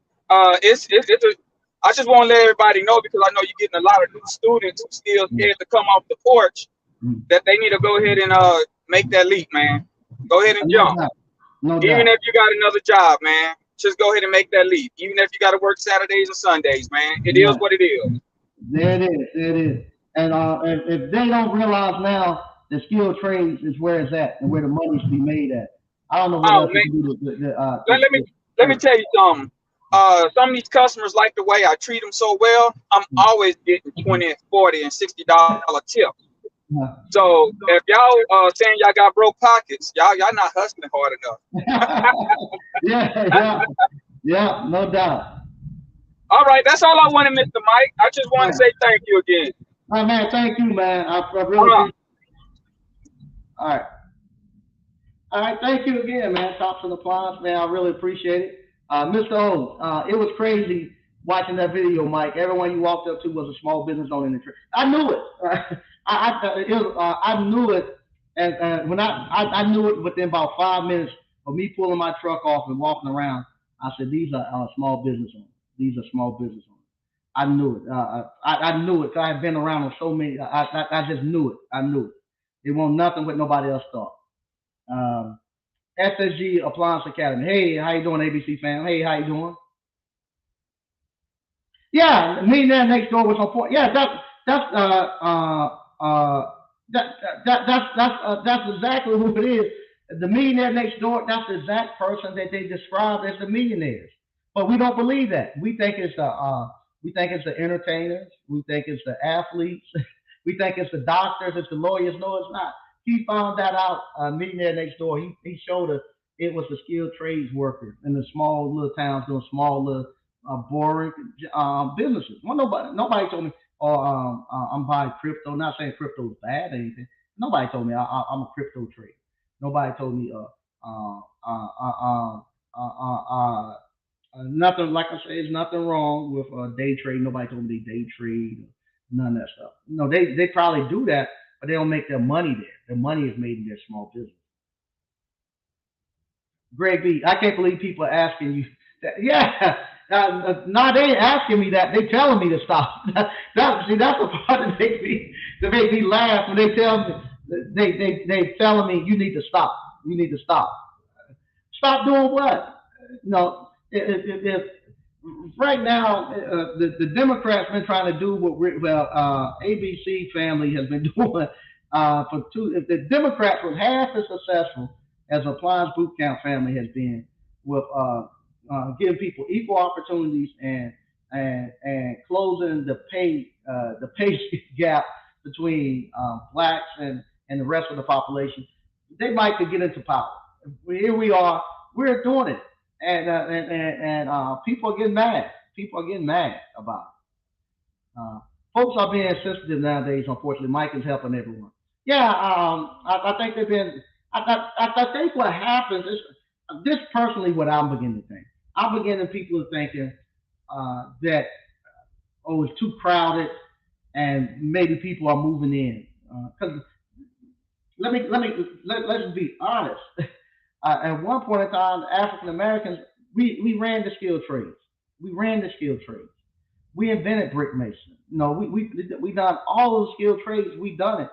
Speaker 3: It's a. I just want to let everybody know because I know you're getting a lot of new students who still
Speaker 2: Mm,
Speaker 3: scared to come off the porch
Speaker 2: mm.
Speaker 3: that they need to go ahead and make that leap, man. Go ahead and
Speaker 2: No
Speaker 3: jump.
Speaker 2: doubt, no
Speaker 3: Even
Speaker 2: doubt.
Speaker 3: if you got another job, man, just go ahead and make that leap. Even if you got to work Saturdays and Sundays, man, it is
Speaker 2: Yeah.
Speaker 3: what it is.
Speaker 2: There it is. There it is. And if they don't realize now that skilled trades is where it's at and where the money's to be made at, I don't know what
Speaker 3: Oh
Speaker 2: else you
Speaker 3: man,
Speaker 2: can do
Speaker 3: let, let me
Speaker 2: to
Speaker 3: let me
Speaker 2: hurt.
Speaker 3: tell you something. Some of these customers like the way I treat them so well. I'm always getting 20, 40, and $60 tips. So if y'all saying y'all got broke pockets, y'all not hustling hard
Speaker 2: Yeah,
Speaker 3: enough.
Speaker 2: yeah, yeah, no doubt.
Speaker 3: All right, that's all I wanted, Mr. Mike. I just
Speaker 2: All
Speaker 3: want to
Speaker 2: right.
Speaker 3: say thank you again.
Speaker 2: All right, man, thank you, man. I really
Speaker 3: Uh,
Speaker 2: appreciate it. All right. All right, thank you again, man. Thompson Appliance, man. I really appreciate it. Mr. O, it was crazy watching that video, Mike. Everyone you walked up to was a small business owner in the church. I knew it. I knew it, and when I knew it within about 5 minutes of me pulling my truck off and walking around. I said, these are small business owners. These are small business owners. I knew it. I knew it. I had been around them so many. I just knew it. I knew it. It wasn't nothing what nobody else thought. Um, FSG Appliance Academy. Hey, how you doing, ABC fam? Hey, how you doing? Yeah, me and that next door was on point. Yeah, that's that's exactly who it is. The millionaire next door. That's the exact person that they describe as the millionaires. But we don't believe that. We think it's the entertainers. We think it's the athletes. We think it's the doctors. It's the lawyers. No, it's not. He found that out. Millionaire next door. He showed us it was the skilled trades workers in the small little towns doing small little boring businesses. Well, nobody told me, oh, I'm buying crypto. Not saying crypto is bad or anything. Nobody told me I'm a crypto trader. Nobody told me uh, uh, uh, nothing. Like I say, there's nothing wrong with day trade. Nobody told me they day trade. None of that stuff. No, they probably do that, but they don't make their money there. Their money is made in their small business. Greg B, I can't believe people are asking you. That. Yeah, no, they ain't asking me that. They telling me to stop. See, that's the part that make me laugh when they tell me they telling me you need to stop. You need to stop. Stop doing what? No, if right now the Democrats been trying to do what ABC family has been doing for two. If the Democrats were half as successful as Appliance Boot Camp family has been with giving people equal opportunities and closing the pay gap between blacks and the rest of the population, they might could get into power. Here we are, we're doing it, and people are getting mad. People are getting mad about it. Folks are being sensitive nowadays. Unfortunately, Mike is helping everyone. Yeah, I think they've been. I think what happens is this personally what I'm beginning to think. I'm beginning people thinking that oh it's too crowded and maybe people are moving in because let's be honest. At one point in time, African Americans we ran the skilled trades. We ran the skilled trades. We invented brick mason. No, we done all of the skilled trades. We done it,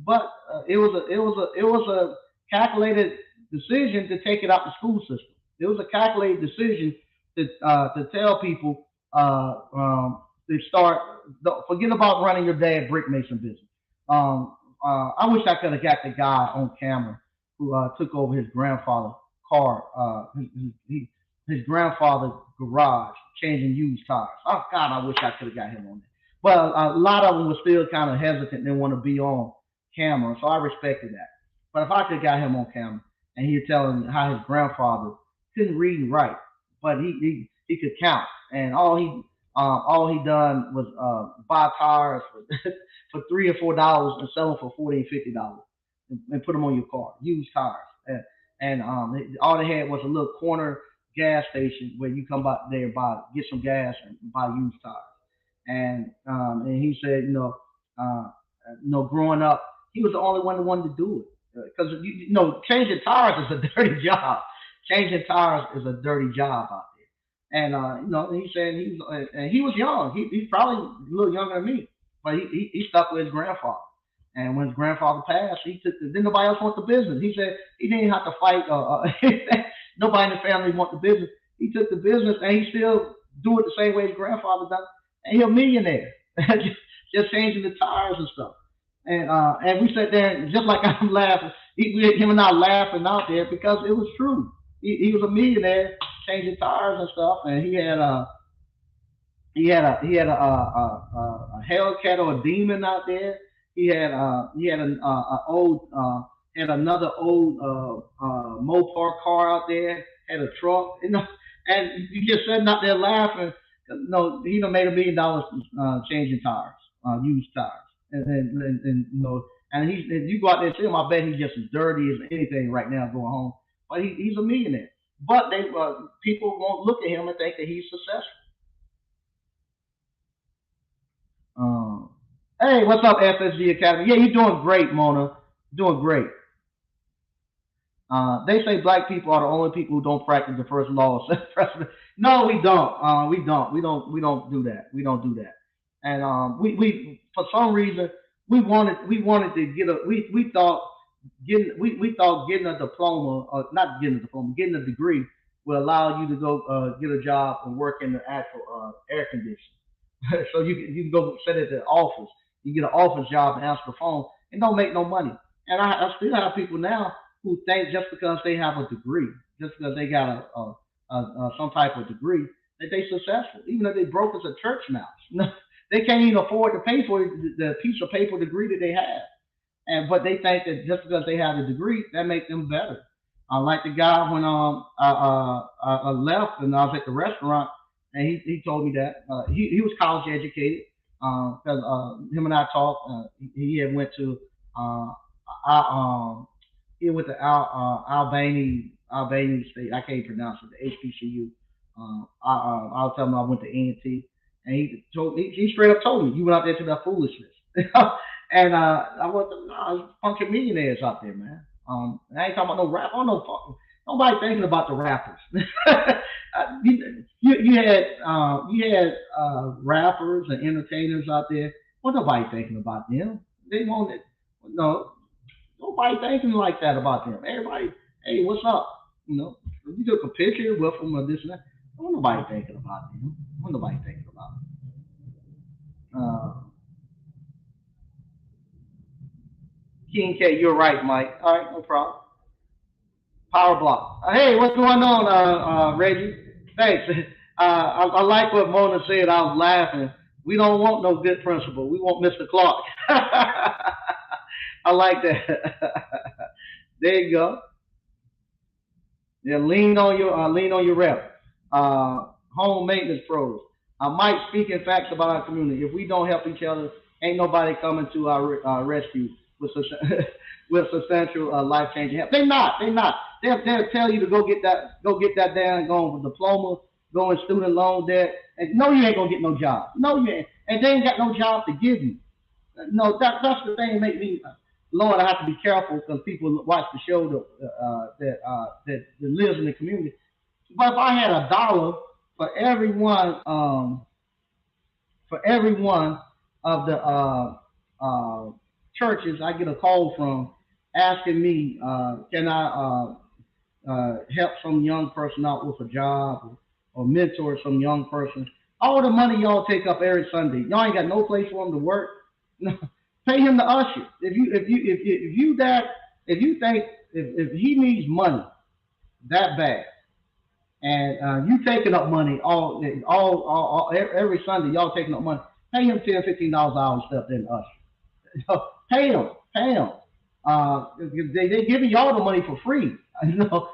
Speaker 2: but it was a calculated decision to take it out the school system. It was a calculated decision to tell people to start forget about running your dad brick mason business. I wish I could have got the guy on camera who took over his grandfather's car, his grandfather's garage, changing used tires. Oh God, I wish I could have got him on there. But a lot of them were still kind of hesitant and didn't want to be on camera, so I respected that. But if I could have got him on camera and he was telling how his grandfather couldn't read and write, but he could count, and all he done was buy tires for for $3 or $4 and sell them for $40 and $50 and put them on your car, used tires. And all they had was a little corner gas station where you come by there and get some gas and buy used tires. And he said, growing up, he was the only one that wanted to do it because changing tires is a dirty job. Changing tires is a dirty job out there. And he said he was young. He's probably a little younger than me, but he stuck with his grandfather. And when his grandfather passed, he took. Then nobody else want the business. He said he didn't have to fight. Nobody in the family want the business. He took the business, and he still do it the same way his grandfather done. And he's a millionaire, just changing the tires and stuff. And we sat there, and just like I'm laughing, him and I laughing out there because it was true. He was a millionaire changing tires and stuff, and he had a Hellcat or a Demon out there. He had an old had another old Mopar car out there. Had a truck, and you just sitting out there laughing. No, he done made $1 million changing tires, used tires, and if you go out there and see him, I bet he's just as dirty as anything right now going home. But he's a millionaire. but they people won't look at him and think that he's successful. Um, hey, what's up, FSG Academy? Yeah, you're doing great, Mona. Doing great. They say black people are the only people who don't practice the first law of self-preservation. No, we don't. We don't. We don't do that. We don't do that. And we for some reason we wanted to get a we thought we thought getting a diploma, not getting a diploma, getting a degree will allow you to go get a job and work in the actual air conditioning. So you can go sit at the office, you get an office job and answer the phone, and don't make no money. And I still have people now who think just because they have a degree, just because they got some type of degree, that they successful, even if they broke as a church mouse. They can't even afford to pay for the piece of paper degree that they have, and but they think that just because they have a degree, that makes them better. Like the guy when I left and I was at the restaurant, and he told me that he was college educated because him and I talked. He had went to uh, he went to Albany State. I can't pronounce it. The HBCU. I was telling him I went to A&T, and he straight up told me you went out there to that foolishness. And I went to bunch of millionaires out there, man. And I ain't talking about no rap. Oh no, fuck. Nobody thinking about the rappers. You had rappers and entertainers out there. Well, nobody thinking about them. They want it. No, nobody thinking like that about them. Everybody, hey, what's up? You know, if you took a picture with them or this and that. Don't nobody thinking about them. Don't nobody thinking about them. King K, you're right, Mike. All right, no problem. Power block. Hey, what's going on, Reggie? Thanks. I like what Mona said. I was laughing. We don't want no good principal. We want Mr. Clark. I like that. There you go. Yeah, lean on your rep. Home maintenance pros. Mike speaking facts about our community. If we don't help each other, ain't nobody coming to our rescue with with substantial life changing help. They not. They not. They'll tell you to go get that damn going with diploma, go in student loan debt, and no, you ain't gonna get no job. No, you ain't, and they ain't got no job to give you. No, that's the thing that make me, Lord, I have to be careful because people watch the show that lives in the community. But if I had a dollar for every one of the churches I get a call from asking me, can I help some young person out with a job or mentor some young person? All the money y'all take up every Sunday, y'all ain't got no place for him to work. No, pay him to usher. If you think if he needs money that bad, and you taking up money all every Sunday, y'all taking up money. Pay him $10, $15 an hour and stuff then us. Pay him. They giving y'all the money for free, you know.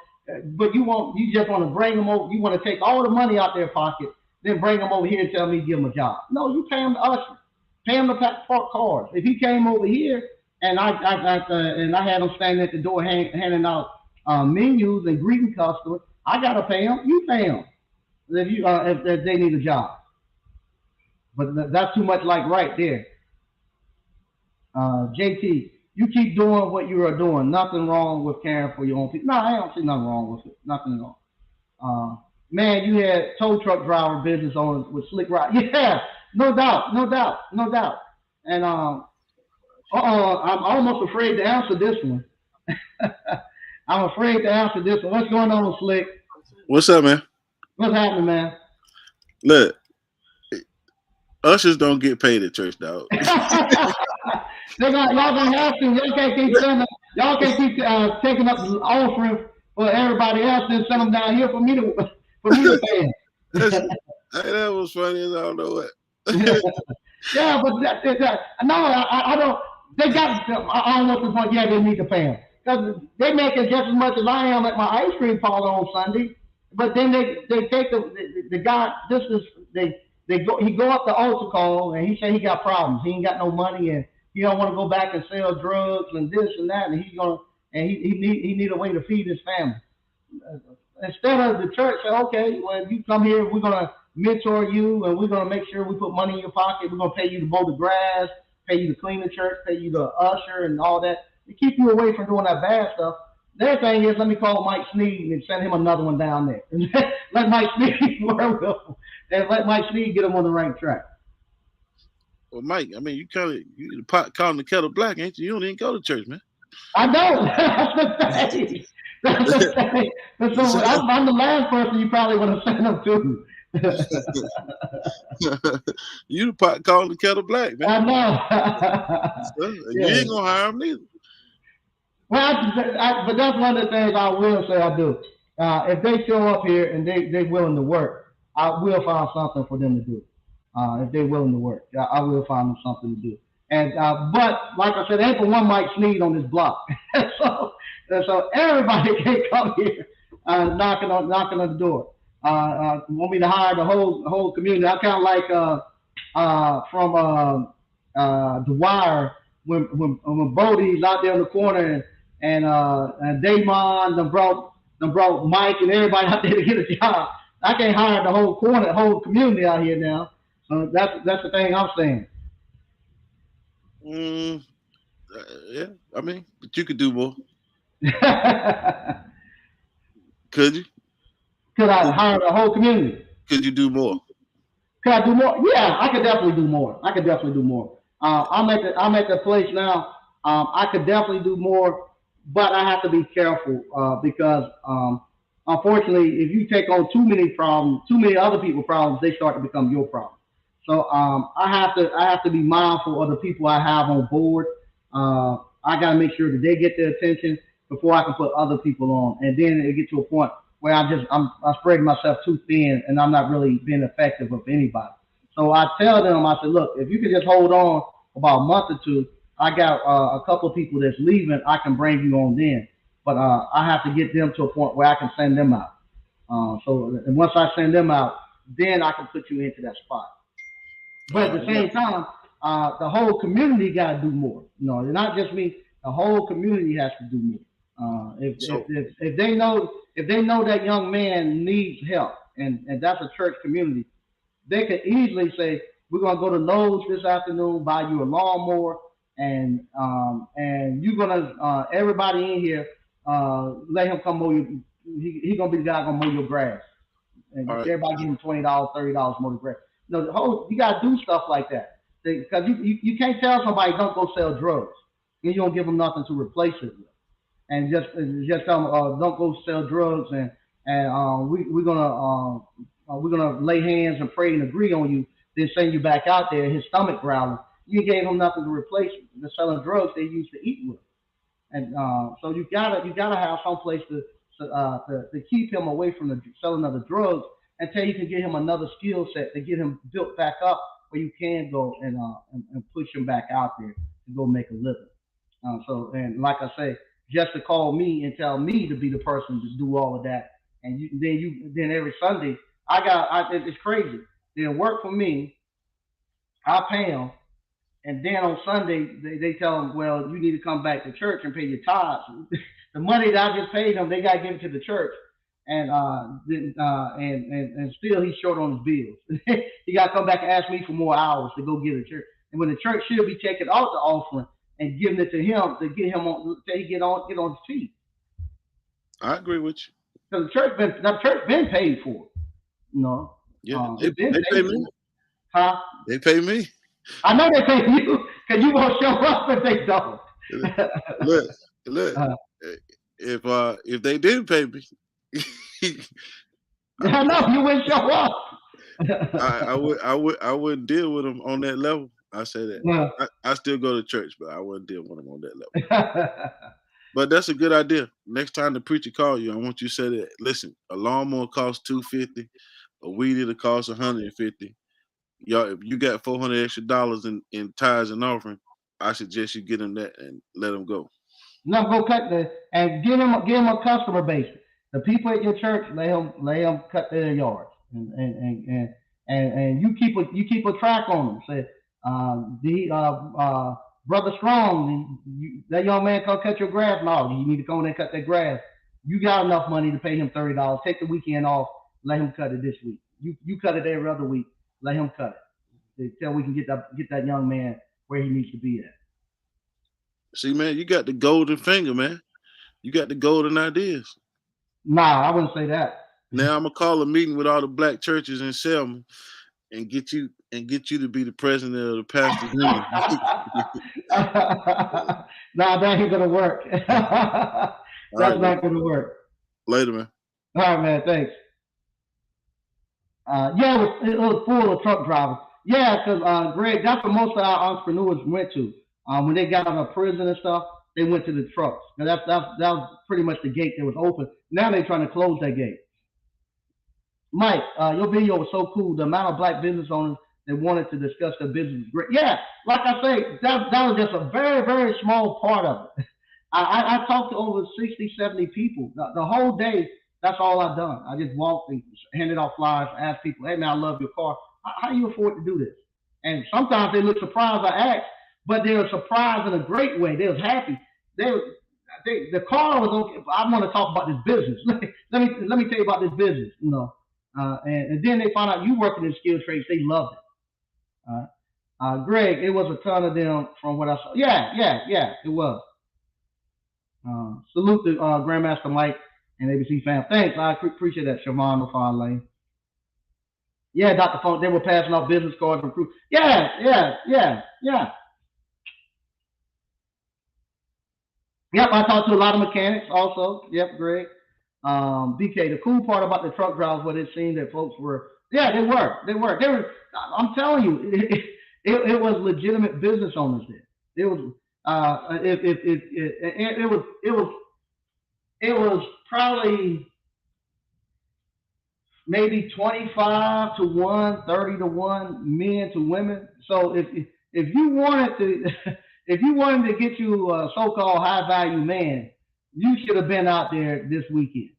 Speaker 2: But you just want to bring them over. You want to take all the money out their pocket, then bring them over here and tell me to give them a job. No, you pay him to usher. Pay him to park cars. If he came over here and I had him standing at the door handing out menus and greeting customers, I gotta pay him. You pay him if they need a job. But that's too much like right there. JT, you keep doing what you are doing. Nothing wrong with caring for your own people. No, I don't see nothing wrong with it. Nothing at all. Man, you had tow truck driver business on with Slick Rock. Yeah, no doubt, no doubt, no doubt. And I'm almost afraid to answer this one. I'm afraid to answer this one. What's going on, Slick?
Speaker 4: What's up, man?
Speaker 2: What's happening, man?
Speaker 4: Look, ushers don't get paid at church, dog.
Speaker 2: Y'all gonna have to. Y'all can't keep taking up the offering for everybody else and send them down here for me to pay.
Speaker 4: That was funny as I don't know what.
Speaker 2: Yeah, but no, I don't. They got. I don't know what the point. Yeah, they need to pay them because they making just as much as I am at my ice cream parlor on Sunday. But then they take the guy. This is they go. He go up the altar call and he say he got problems. He ain't got no money and he don't want to go back and sell drugs and this and that and he's gonna and he need a way to feed his family. instead of the church say, okay, well, if you come here, we're gonna mentor you, and we're gonna make sure we put money in your pocket. We're gonna pay you to mow the grass, pay you to clean the church, pay you to usher, and all that to keep you away from doing that bad stuff. Their thing is, let me call Mike Sneed and send him another one down there. Let Mike Sneed work with him, and let Mike Sneed get him on the right track.
Speaker 4: Well, Mike, I mean, you the pot calling the kettle black, ain't you? You don't even go to church, man.
Speaker 2: I know. That's the thing. That's the thing. So I'm the last person you probably want to send them to.
Speaker 4: You the pot calling the kettle black, man.
Speaker 2: I know.
Speaker 4: You ain't gonna hire them neither.
Speaker 2: Well, but that's one of the things I will say I do. If they show up here and they're willing to work, I will find something for them to do. If they're willing to work, I will find them something to do. And but like I said, there ain't but one Mike Sneed on this block, so everybody can come here knocking on the door. Want me to hire the whole community? I kind of like from The Wire when Bodie's out there in the corner and Damon them brought Mike and everybody out there to get a job. I can't hire the whole community out here now. That's the thing I'm saying.
Speaker 4: Yeah, I mean, but you could do more. Could you?
Speaker 2: Could I hire the whole community?
Speaker 4: Could you do more?
Speaker 2: Could I do more? Yeah, I could definitely do more. I'm at the place now. I could definitely do more, but I have to be careful because unfortunately, if you take on too many problems, too many other people's problems, they start to become your problem. So I have to be mindful of the people I have on board. I got to make sure that they get their attention before I can put other people on, and then it get to a point where I'm spreading myself too thin, and I'm not really being effective with anybody. So I tell them, I said, look, if you can just hold on about a month or two, I got a couple of people that's leaving. I can bring you on then, but I have to get them to a point where I can send them out. So and once I send them out, then I can put you into that spot. But at the same time, the whole community got to do more. Not just me. The whole community has to do more. If they know that young man needs help, and that's a church community, they could easily say, we're gonna go to Lowe's this afternoon, buy you a lawnmower, and you're gonna everybody in here, let him come mow your. He gonna be the guy gonna mow your grass, and everybody give him $20, $30 mow the grass. You gotta do stuff like that because you can't tell somebody don't go sell drugs and you don't give them nothing to replace it with, and just tell them don't go sell drugs and we're gonna lay hands and pray and agree on you, then send you back out there, his stomach growling. You gave him nothing to replace the selling drugs they used to eat with, and so you gotta have some place to keep him away from the selling of the drugs until you can get him another skill set to get him built back up where you can go and push him back out there to go make a living. And like I say, just to call me and tell me to be the person to do all of that, and then every Sunday it's crazy. They work for me, I pay them, and then on Sunday they tell them, well, you need to come back to church and pay your tithes. The money that I just paid them, they got to give it to the church. And still he's short on his bills. He got to come back and ask me for more hours to go get a church. And when the church should be taking out the offering and giving it to him to get him on, till he get on his feet.
Speaker 4: I agree with you.
Speaker 2: Because the church been paid for.
Speaker 4: Yeah, they pay me.
Speaker 2: Huh?
Speaker 4: They pay me.
Speaker 2: I know they pay you because you won't show up if they don't.
Speaker 4: Look. If they didn't pay me.
Speaker 2: I know you wouldn't show up.
Speaker 4: I wouldn't deal with them on that level. I say that.
Speaker 2: Yeah.
Speaker 4: I still go to church, but I wouldn't deal with them on that level. But that's a good idea. Next time the preacher call you, I want you to say that. Listen, a lawnmower costs $250, a weed eater costs $150. Y'all, if you got $400 extra in tithes and offering, I suggest you get them that and let them go.
Speaker 2: No, go cut and give him a customer base. The people at your church, let them cut their yards, and you keep a track on them. Say, Brother Strong, that young man come cut your grass. No, you need to go in and cut that grass. You got enough money to pay him $30. Take the weekend off. Let him cut it this week. You cut it every other week. Let him cut it until we can get that young man where he needs to be at.
Speaker 4: See, man, you got the golden finger, man. You got the golden ideas.
Speaker 2: Nah, I wouldn't say that.
Speaker 4: Now I'm gonna call a meeting with all the black churches in Selma and get you to be the president of the pastor union.
Speaker 2: Nah, that ain't gonna work. That's not gonna work.
Speaker 4: Later, man.
Speaker 2: All right, man. Thanks. Yeah, it was full of truck drivers. Yeah, because Greg, that's what most of our entrepreneurs went to. When they got out of prison and stuff, they went to the trucks. Now that was pretty much the gate that was open. Now they're trying to close that gate. Mike, your video was so cool. The amount of black business owners that wanted to discuss their business is great. Yeah, like I say, that was just a very, very small part of it. I talked to over 60, 70 people. The whole day, that's all I've done. I just walked and handed out flyers, asked people, hey, man, I love your car. How do you afford to do this? And sometimes they look surprised I asked, but they were surprised in a great way. They was happy. The car was okay. I want to talk about this business. let me tell you about this business, you know. And then they found out you working in skilled trades. They loved it. Greg, it was a ton of them from what I saw. Yeah, it was. Salute to Grandmaster Mike and ABC fam. Thanks. I appreciate that, Siobhan O'Fallon Lane. Yeah, Dr. Funk, they were passing out business cards from crew. Yeah. Yep, I talked to a lot of mechanics also. Yep, Greg. BK, the cool part about the truck drivers was it seemed that folks were, yeah, they were, I'm telling you, it was legitimate business owners there. It was, it was probably maybe 25 to 1, 30 to 1, men to women. So if you wanted to get you a so-called high value man, you should have been out there this weekend.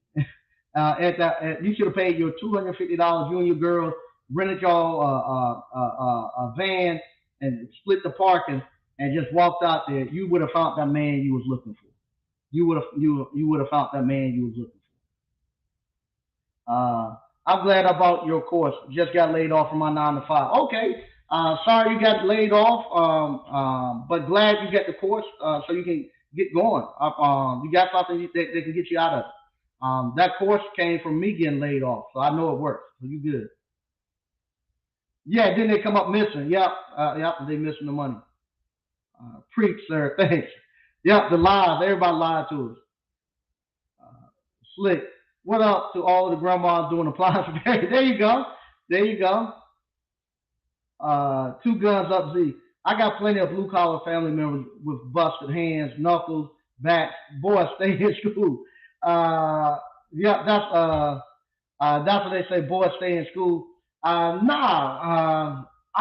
Speaker 2: You should have paid your $250. You and your girl rented y'all a van and split the parking and just walked out there. You would have found that man you was looking for. You would have found that man you was looking for. I'm glad I bought your course. Just got laid off from my 9 to 5. Okay. Sorry you got laid off, but glad you got the course so you can get going. You got something that can get you out of it. That course came from me getting laid off, so I know it works. So you good. Yeah, then they come up missing. Yep, they missing the money. Preach, sir. Thanks. Yep, the lies. Everybody lied to us. Slick. What up to all the grandmas doing appliance repair? There you go. Two guns up, Z. I got plenty of blue collar family members with busted hands, knuckles, backs. Boy, stay in school. Yeah, that's what they say. Boy, stay in school. I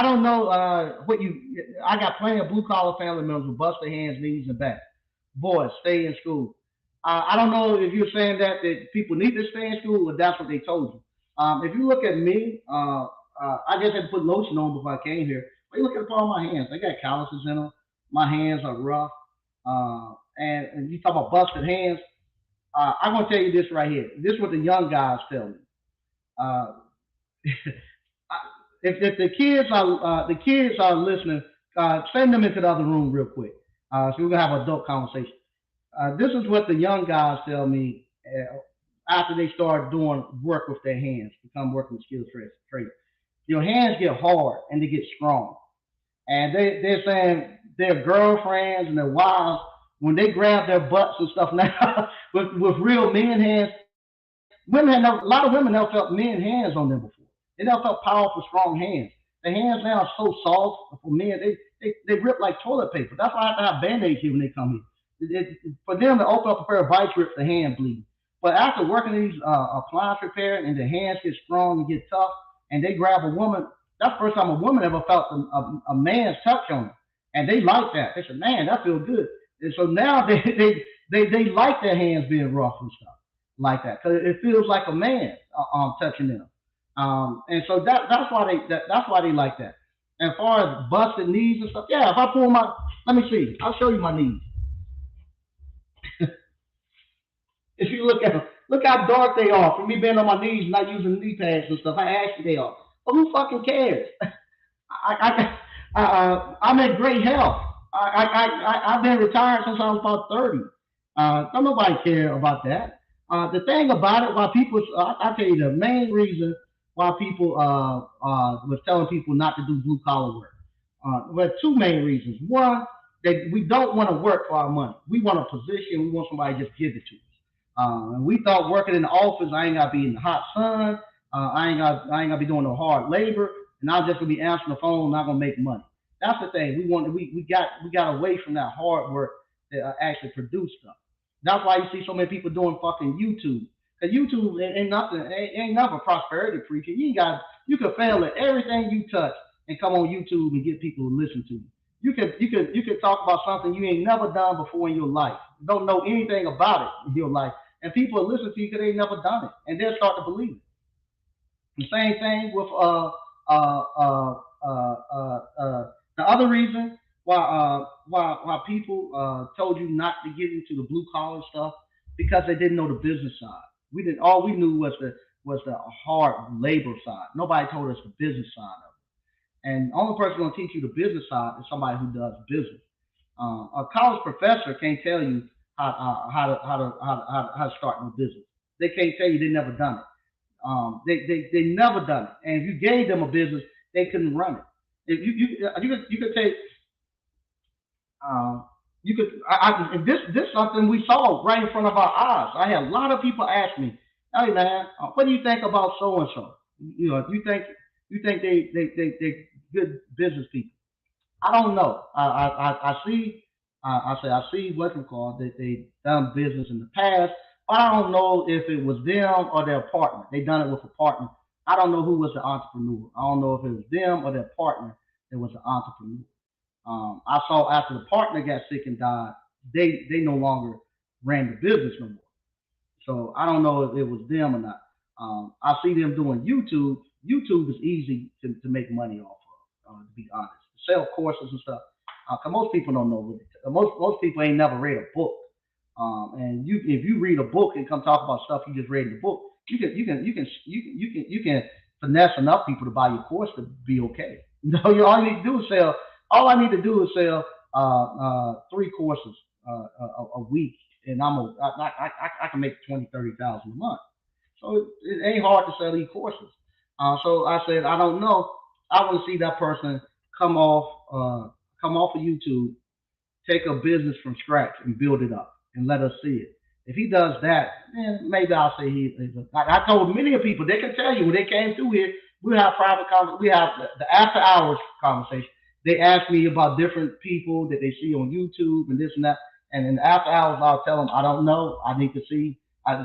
Speaker 2: don't know I got plenty of blue collar family members with busted hands, knees, and backs. Boy, stay in school. I don't know if you're saying that people need to stay in school, or that's what they told you. If you look at me, I just had to put lotion on before I came here. But you look at the palm of my hands; they got calluses in them. My hands are rough. And you talk about busted hands. I'm gonna tell you this right here. This is what the young guys tell me. If the kids are listening, send them into the other room real quick. So we're gonna have an adult conversation. This is what the young guys tell me after they start doing work with their hands, become working with skilled trades. Your hands get hard and they get strong. And they're saying their girlfriends and their wives, when they grab their butts and stuff now with real men hands, a lot of women have felt men hands on them before. They never felt powerful, strong hands. The hands now are so soft for men, they rip like toilet paper. That's why I have to have Band-Aids here when they come here. For them to open up a pair of vice grips, the hand bleed. But after working these appliance repair and the hands get strong and get tough, and they grab a woman, that's the first time a woman ever felt a man's touch on her. And they like that. They said, man, that feels good. And so now they like their hands being rough and stuff like that, because it feels like a man touching them. And so that's why they like that. And as far as busted knees and stuff, yeah, if I pull let me see, I'll show you my knees. If you look at them, look how dark they are. For me being on my knees, not using knee pads and stuff, how ashy they are. But who fucking cares? I'm in great health. I've been retired since I was about 30. Don't nobody care about that. The thing about it, why people, I tell you the main reason why people was telling people not to do blue collar work. Well, two main reasons. One, that we don't want to work for our money. We want a position. We want somebody to just give it to us. And we thought working in the office, I ain't gotta be in the hot sun. I ain't gonna be doing no hard labor, and I'm just gonna be answering the phone. Not gonna make money. That's the thing. We got away from that hard work that actually produce stuff. That's why you see so many people doing fucking YouTube. Cause YouTube ain't nothing. Ain't nothing prosperity preaching. You can fail at everything you touch and come on YouTube and get people to listen to you. You can talk about something you ain't never done before in your life. Don't know anything about it in your life, and people will listen to you because they ain't never done it, and they'll start to believe it. The same thing with the other reason why people told you not to get into the blue collar stuff because they didn't know the business side. We didn't. All we knew was the hard labor side. Nobody told us the business side of it. And the only person going to teach you the business side is somebody who does business. A college professor can't tell you how to start a business. They can't tell you they never done it. They never done it. And if you gave them a business, they couldn't run it. If you could take you could this something we saw right in front of our eyes. I had a lot of people ask me, "Hey man, what do you think about so and so? You think they good business people?" I don't know. I see what you call that they done business in the past. But I don't know if it was them or their partner. They done it with a partner. I don't know who was the entrepreneur. I don't know if it was them or their partner that was the entrepreneur. I saw after the partner got sick and died, they no longer ran the business no more. So I don't know if it was them or not. I see them doing YouTube. YouTube is easy to make money off of, to be honest. Sell courses and stuff. 'Cause most people don't know what most people ain't never read a book. And if you read a book and come talk about stuff you just read in the book, you can finesse enough people to buy your course to be okay. All you need to do is sell. All I need to do is sell 3 courses a week, and I can make 20, 30,000 a month. So it ain't hard to sell these courses. So I said I don't know. I want to see that person come off of YouTube, take a business from scratch and build it up and let us see it. If he does that, then maybe I'll say I told many of people they can tell you when they came through here. We have private conversation. We have the after hours conversation. They ask me about different people that they see on YouTube and this and that. And in the after hours, I'll tell them I don't know. I need to see.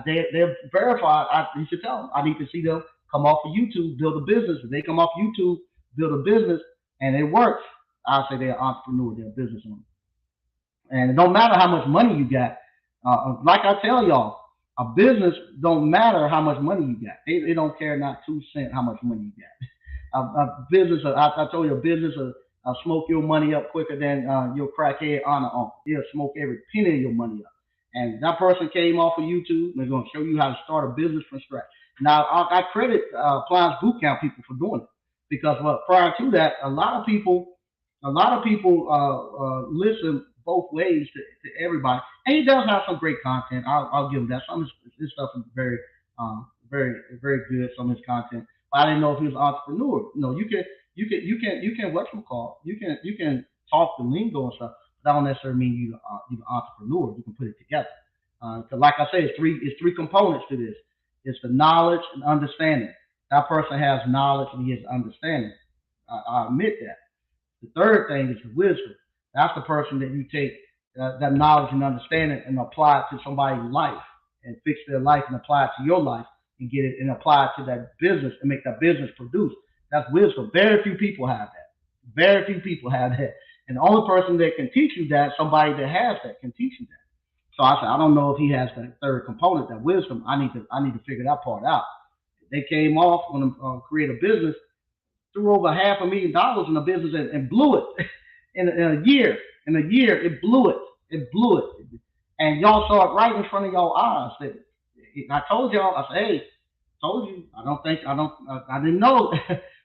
Speaker 2: They're verified. You should tell them I need to see them come off of YouTube, build a business. If they come off YouTube, build a business, and it works, I'll say they're an entrepreneur. They're a business owner. And it don't matter how much money you got. Like I tell y'all, a business don't matter how much money you got. They don't care not 2 cents how much money you got. A business, I told you, a business will smoke your money up quicker than your crackhead honor on. They'll smoke every penny of your money up. And that person came off of YouTube and they're going to show you how to start a business from scratch. Now, I credit Appliance Bootcamp people for doing it because prior to that, a lot of people listen both ways to everybody, and he does have some great content. I'll give him that. Some of his stuff is very, very good. Some of his content. But I didn't know if he was an entrepreneur. You can what you call you can talk the lingo and stuff. But that don't necessarily mean you're an entrepreneur. You can put it together. Because like I said, it's three components to this. It's the knowledge and understanding. That person has knowledge and he has understanding. I admit that. The third thing is the wisdom. That's the person that you take that knowledge and understanding and apply it to somebody's life and fix their life and apply it to your life and get it and apply it to that business and make that business produce. That's wisdom. Very few people have that. Very few people have that. And the only person that can teach you that, somebody that has that, can teach you that. So I said, I don't know if he has that third component, that wisdom. I need to figure that part out. They came off on create a business, threw over $500,000 in the business and blew it in a year. In a year, it blew it. It blew it. and y'all saw it right in front of y'all eyes. I told y'all, I said, hey, told you, I didn't know,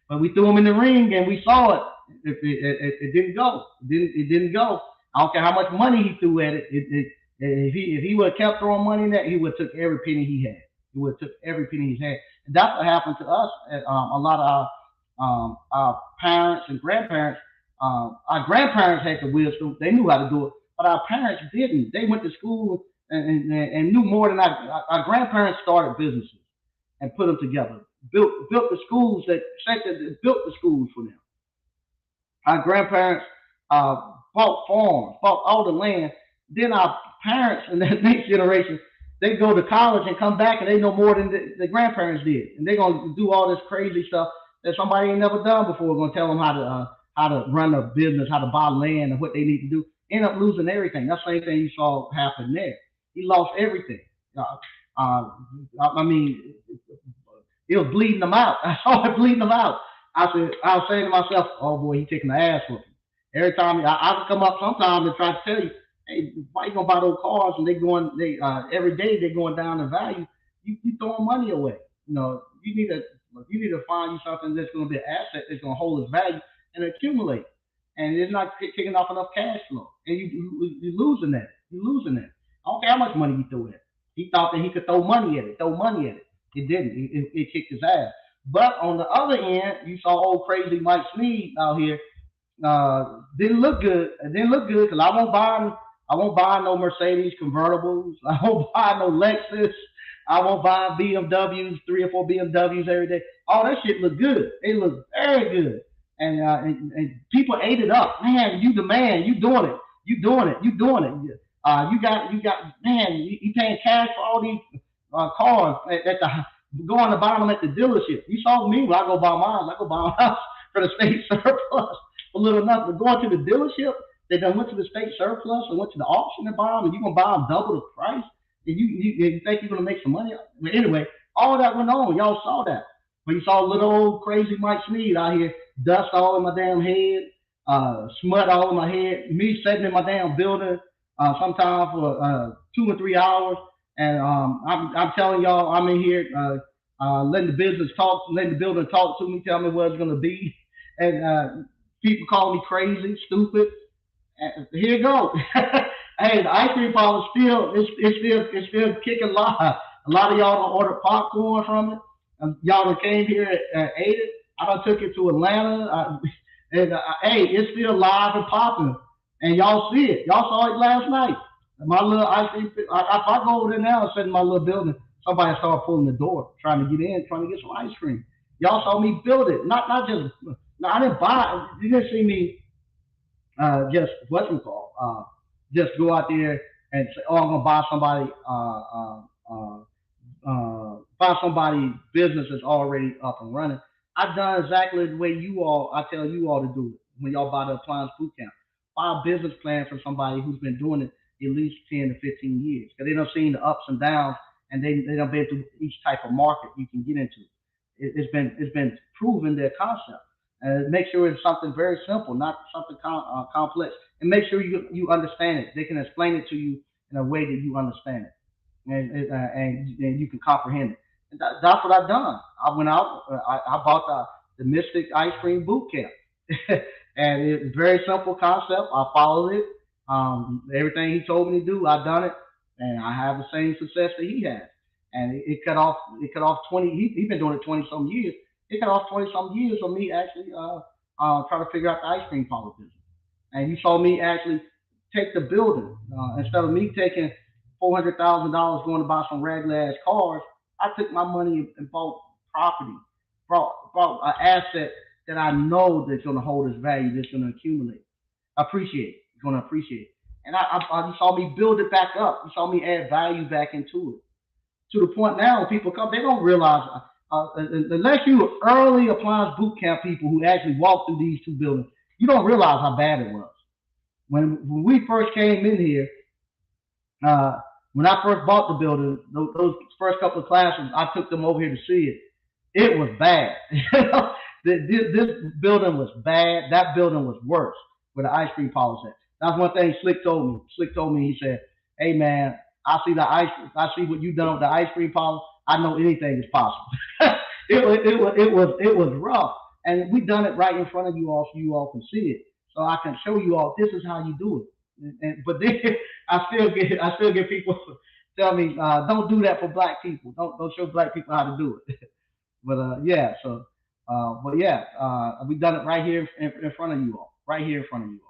Speaker 2: but we threw him in the ring and we saw it. It didn't go. It didn't go. I don't care how much money he threw at it. If he would have kept throwing money in that, he would have took every penny he had. He would have took every penny he had. And that's what happened to us. A lot of our parents and grandparents. Our grandparents had the wisdom; they knew how to do it, but our parents didn't. They went to school and knew more than our grandparents started businesses and put them together. Built the schools that built the schools for them. Our grandparents bought farms, bought all the land. Then our parents and the next generation, they go to college and come back and they know more than the grandparents did, and they're gonna do all this crazy stuff that somebody ain't never done before. We're gonna tell them how to run a business, how to buy land, and what they need to do. End up losing everything. That's the same thing you saw happen there. He lost everything. I mean, it was bleeding them out. I saw it bleeding them out. I was saying to myself, oh boy, he taking the ass whooping. Every time I would come up sometimes and try to tell you, hey, why you gonna buy those cars and every day they're going down in value? You throwing money away. You need to find you something that's gonna be an asset that's gonna hold its value and accumulate. And it's not kicking off enough cash flow. And you're losing that. You're losing that. I don't care how much money you throw at it. He thought that he could throw money at it. It didn't. It kicked his ass. But on the other end, you saw old crazy Mike Sneed out here. Didn't look good. It didn't look good because I won't buy no Mercedes convertibles. I won't buy no Lexus. I won't buy BMWs, 3 or 4 BMWs every day. All that shit looked good. It looked very good. And people ate it up. Man, you the man. You doing it. You doing it. You doing it. You got man. You paying cash for all these cars at the going to buy them at the dealership. You saw me when I go buy mine. I go buy my house for the state surplus for little nothing. But going to the dealership, they done went to the state surplus and went to the auction and buy them, and you're gonna buy them double the price. And you think you're gonna make some money? But anyway, all that went on. Y'all saw that. But you saw little old crazy Mike Sneed out here, dust all in my damn head, smut all in my head, me sitting in my damn building sometimes for 2 or 3 hours. And I'm telling y'all, I'm in here letting the business talk, letting the building talk to me, tell me what it's gonna be. And people call me crazy, stupid. And here you go. Hey, the ice cream parlor it's still kicking live. A lot of y'all don't order popcorn from it. Y'all that came here and ate it. I done took it to Atlanta. Hey, it's still live and popping. And y'all see it. Y'all saw it last night. My little ice cream. If I go over there now and sit in my little building, somebody started pulling the door, trying to get in, trying to get some ice cream. Y'all saw me build it. Not just. No, I didn't buy it. You didn't see me just what's it called? Just go out there and say, oh, I'm gonna buy somebody business that's already up and running. I've done exactly the way I tell you all to do it when y'all buy the appliance boot camp. Buy a business plan from somebody who's been doing it at least 10 to 15 years. Because they done seen the ups and downs and they done been through each type of market you can get into. It's been proven their concept. Make sure it's something very simple, not something complex. And make sure you understand it. They can explain it to you in a way that you understand it. And you can comprehend it. And that's what I've done. I went out, I bought the Mystic Ice Cream Boot Camp. And it's a very simple concept. I followed it. Everything he told me to do, I've done it. And I have the same success that he has. And it cut off 20, he's been doing it 20 some years. It cut off 20 some years of me actually trying to figure out the ice cream parlor business. And you saw me actually take the building. Instead of me taking $400,000 going to buy some regular ass cars, I took my money and bought property, brought an asset that I know that's going to hold its value, that's going to accumulate. Appreciate it. It's going to appreciate it. And you saw me build it back up. You saw me add value back into it. To the point now when people come, they don't realize, unless you early appliance boot camp people who actually walked through these 2 buildings, you don't realize how bad it was. When we first came in here, when I first bought the building, those first couple of classes, I took them over here to see it. It was bad. This building was bad. That building was worse where the ice cream parlor at. That's one thing Slick told me. Slick told me, he said, Hey man, I see what you done with the ice cream parlor. I know anything is possible. It was rough, and we done it right in front of you all, so you all can see it. So I can show you all this is how you do it. But then I still get people tell me don't do that for black people. Don't show black people how to do it. But yeah, so but yeah, we done it right here in front of you all, right here in front of you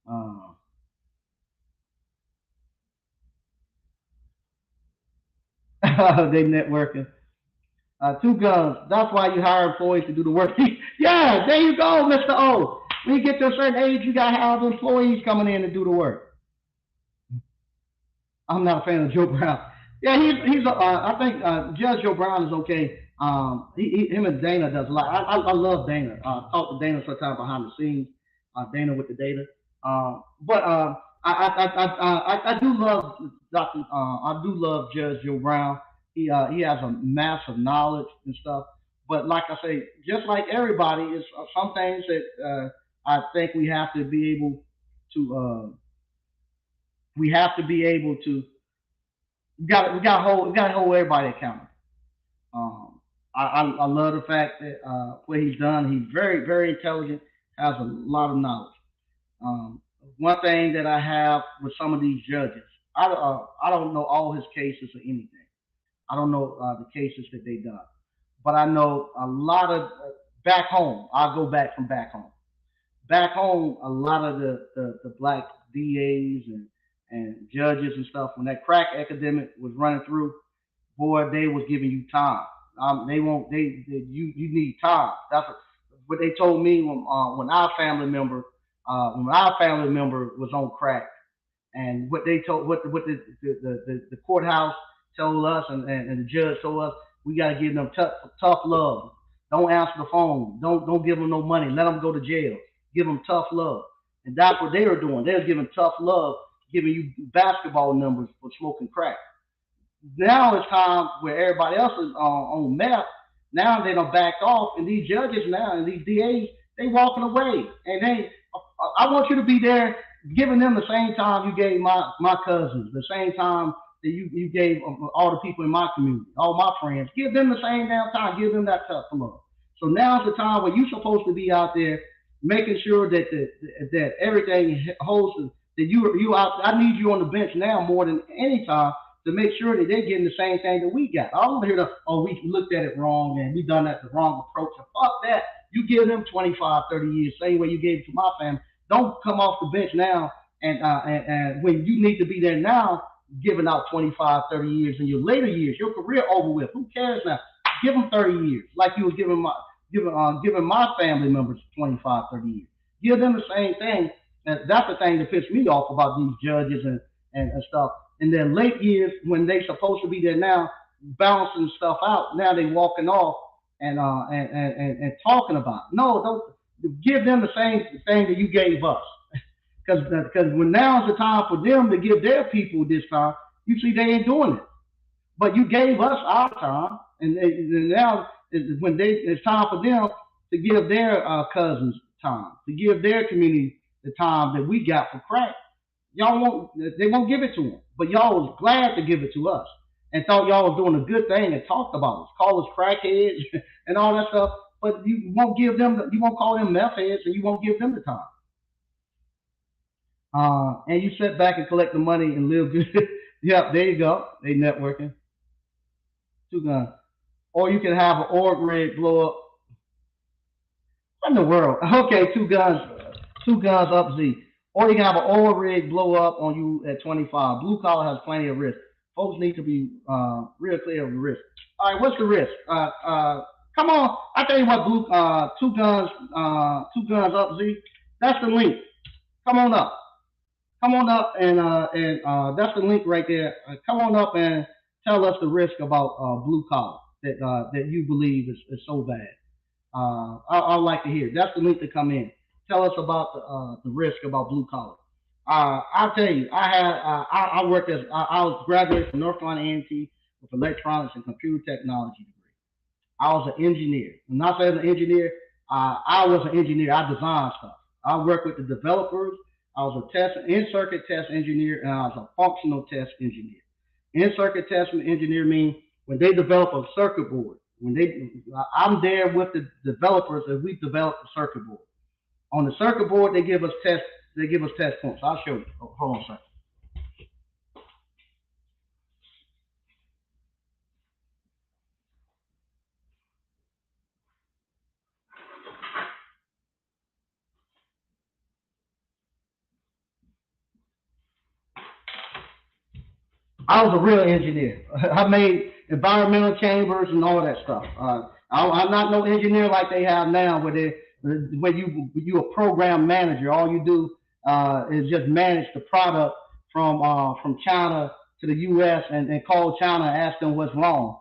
Speaker 2: all. They networking. Two guns. That's why you hire employees to do the work. Yeah, there you go, Mr. O. When you get to a certain age, you gotta have employees coming in to do the work. I'm not a fan of Joe Brown. Yeah, he's. I think Judge Joe Brown is okay. Him and Dana does a lot. I love Dana. Talk to Dana sometimes behind the scenes. Dana with the data. But I do love Doctor. I do love Judge Joe Brown. He has a massive knowledge and stuff. But like I say, just like everybody, is some things that I think we have to be able to. We have to be able to we got to hold everybody accountable. I love the fact that what he's done. He's very very intelligent, has a lot of knowledge. One thing that I have with some of these judges, I don't know all his cases or anything. I don't know the cases that they done, but I know a lot of back home. I'll go back from back home. Back home, a lot of the black DAs and judges and stuff, when that crack epidemic was running through, boy, they was giving you time. They won't. You need time. That's what they told me when our family member was on crack, and what they told what the courthouse told us and the judge told us, we got to give them tough love. Don't answer the phone. Don't give them no money. Let them go to jail. Give them tough love. And that's what they were doing. They were giving tough love, giving you basketball numbers for smoking crack. Now it's time where everybody else is on meth. Now they done backed off, and these judges now and these DAs, they walking away. And I want you to be there, giving them the same time you gave my cousins, the same time that you gave all the people in my community, all my friends. Give them the same damn time. Give them that tough love. So now's the time where you're supposed to be out there making sure that everything holds. That you out. I need you on the bench now more than any time to make sure that they're getting the same thing that we got. I don't hear we looked at it wrong and we done that the wrong approach. And fuck that. You give them 25, 30 years, same way you gave it to my family. Don't come off the bench now and when you need to be there now, giving out 25, 30 years in your later years, your career over with. Who cares now? Give them 30 years, like you was giving my family members 25, 30 years. Give them the same thing. And that's the thing that pissed me off about these judges and stuff. In their late years, when they supposed to be there now, balancing stuff out, now they walking off and talking about it. No, don't give them the same thing that you gave us. Because when now's the time for them to give their people this time, you see they ain't doing it. But you gave us our time, and now it's time for them to give their cousins time, to give their community the time that we got for crack. They won't give it to them, but y'all was glad to give it to us and thought y'all was doing a good thing and talked about us, call us crackheads and all that stuff. But you won't you won't call them meth heads, and you won't give them the time. And you sit back and collect the money and live good. Yep, there you go. They networking. Two guns. Or you can have an org rig blow up. What in the world? Okay, two guns up Z. Or you can have an oil rig blow up on you at 25. Blue collar has plenty of risk. Folks need to be real clear of the risk. All right, what's the risk? Come on, I tell you what, Blue. Two guns up Z. That's the link. Come on up. Come on up and that's the link right there. Come on up and tell us the risk about blue collar that you believe is so bad. I'd like to hear. That's the link to come in. Tell us about the risk about blue collar. I'll tell you. I worked I was graduated from North Carolina A&T with electronics and computer technology degree. I was an engineer. When I say an engineer, I was an engineer. I designed stuff. I worked with the developers. I was a in-circuit test engineer, and I was a functional test engineer. In-circuit test engineer means when they develop a circuit board, I'm there with the developers as we develop the circuit board. On the circuit board, they give us test points. I'll show you. Hold on a second. I was a real engineer. I made environmental chambers and all that stuff. I'm not no engineer like they have now, where you a program manager. All you do is just manage the product from China to the U.S. and call China and ask them what's wrong.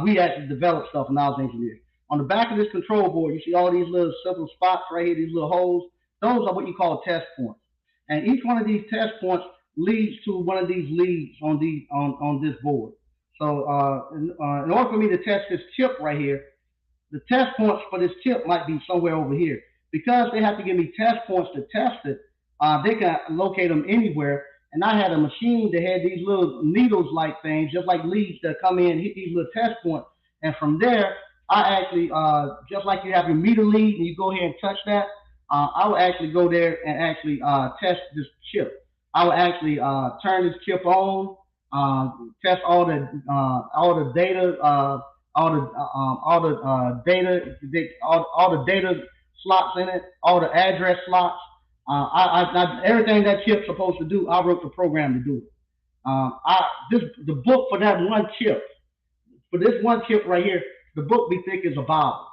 Speaker 2: We actually developed stuff when I was engineer. On the back of this control board, you see all these little simple spots right here, these little holes. Those are what you call test points. And each one of these test points leads to one of these leads on this board. So in order for me to test this chip right here, the test points for this chip might be somewhere over here. Because they have to give me test points to test it, they can locate them anywhere. And I had a machine that had these little needles-like things, just like leads that come in, hit these little test points. And from there, I actually, just like you have your meter lead and you go ahead and touch that, I will actually go there and actually test this chip. I will actually turn this chip on, test all the data, all the data slots in it, all the address slots. Everything that chip's supposed to do, I wrote the program to do it. The book for that one chip, for this one chip right here, the book be thick as a Bible.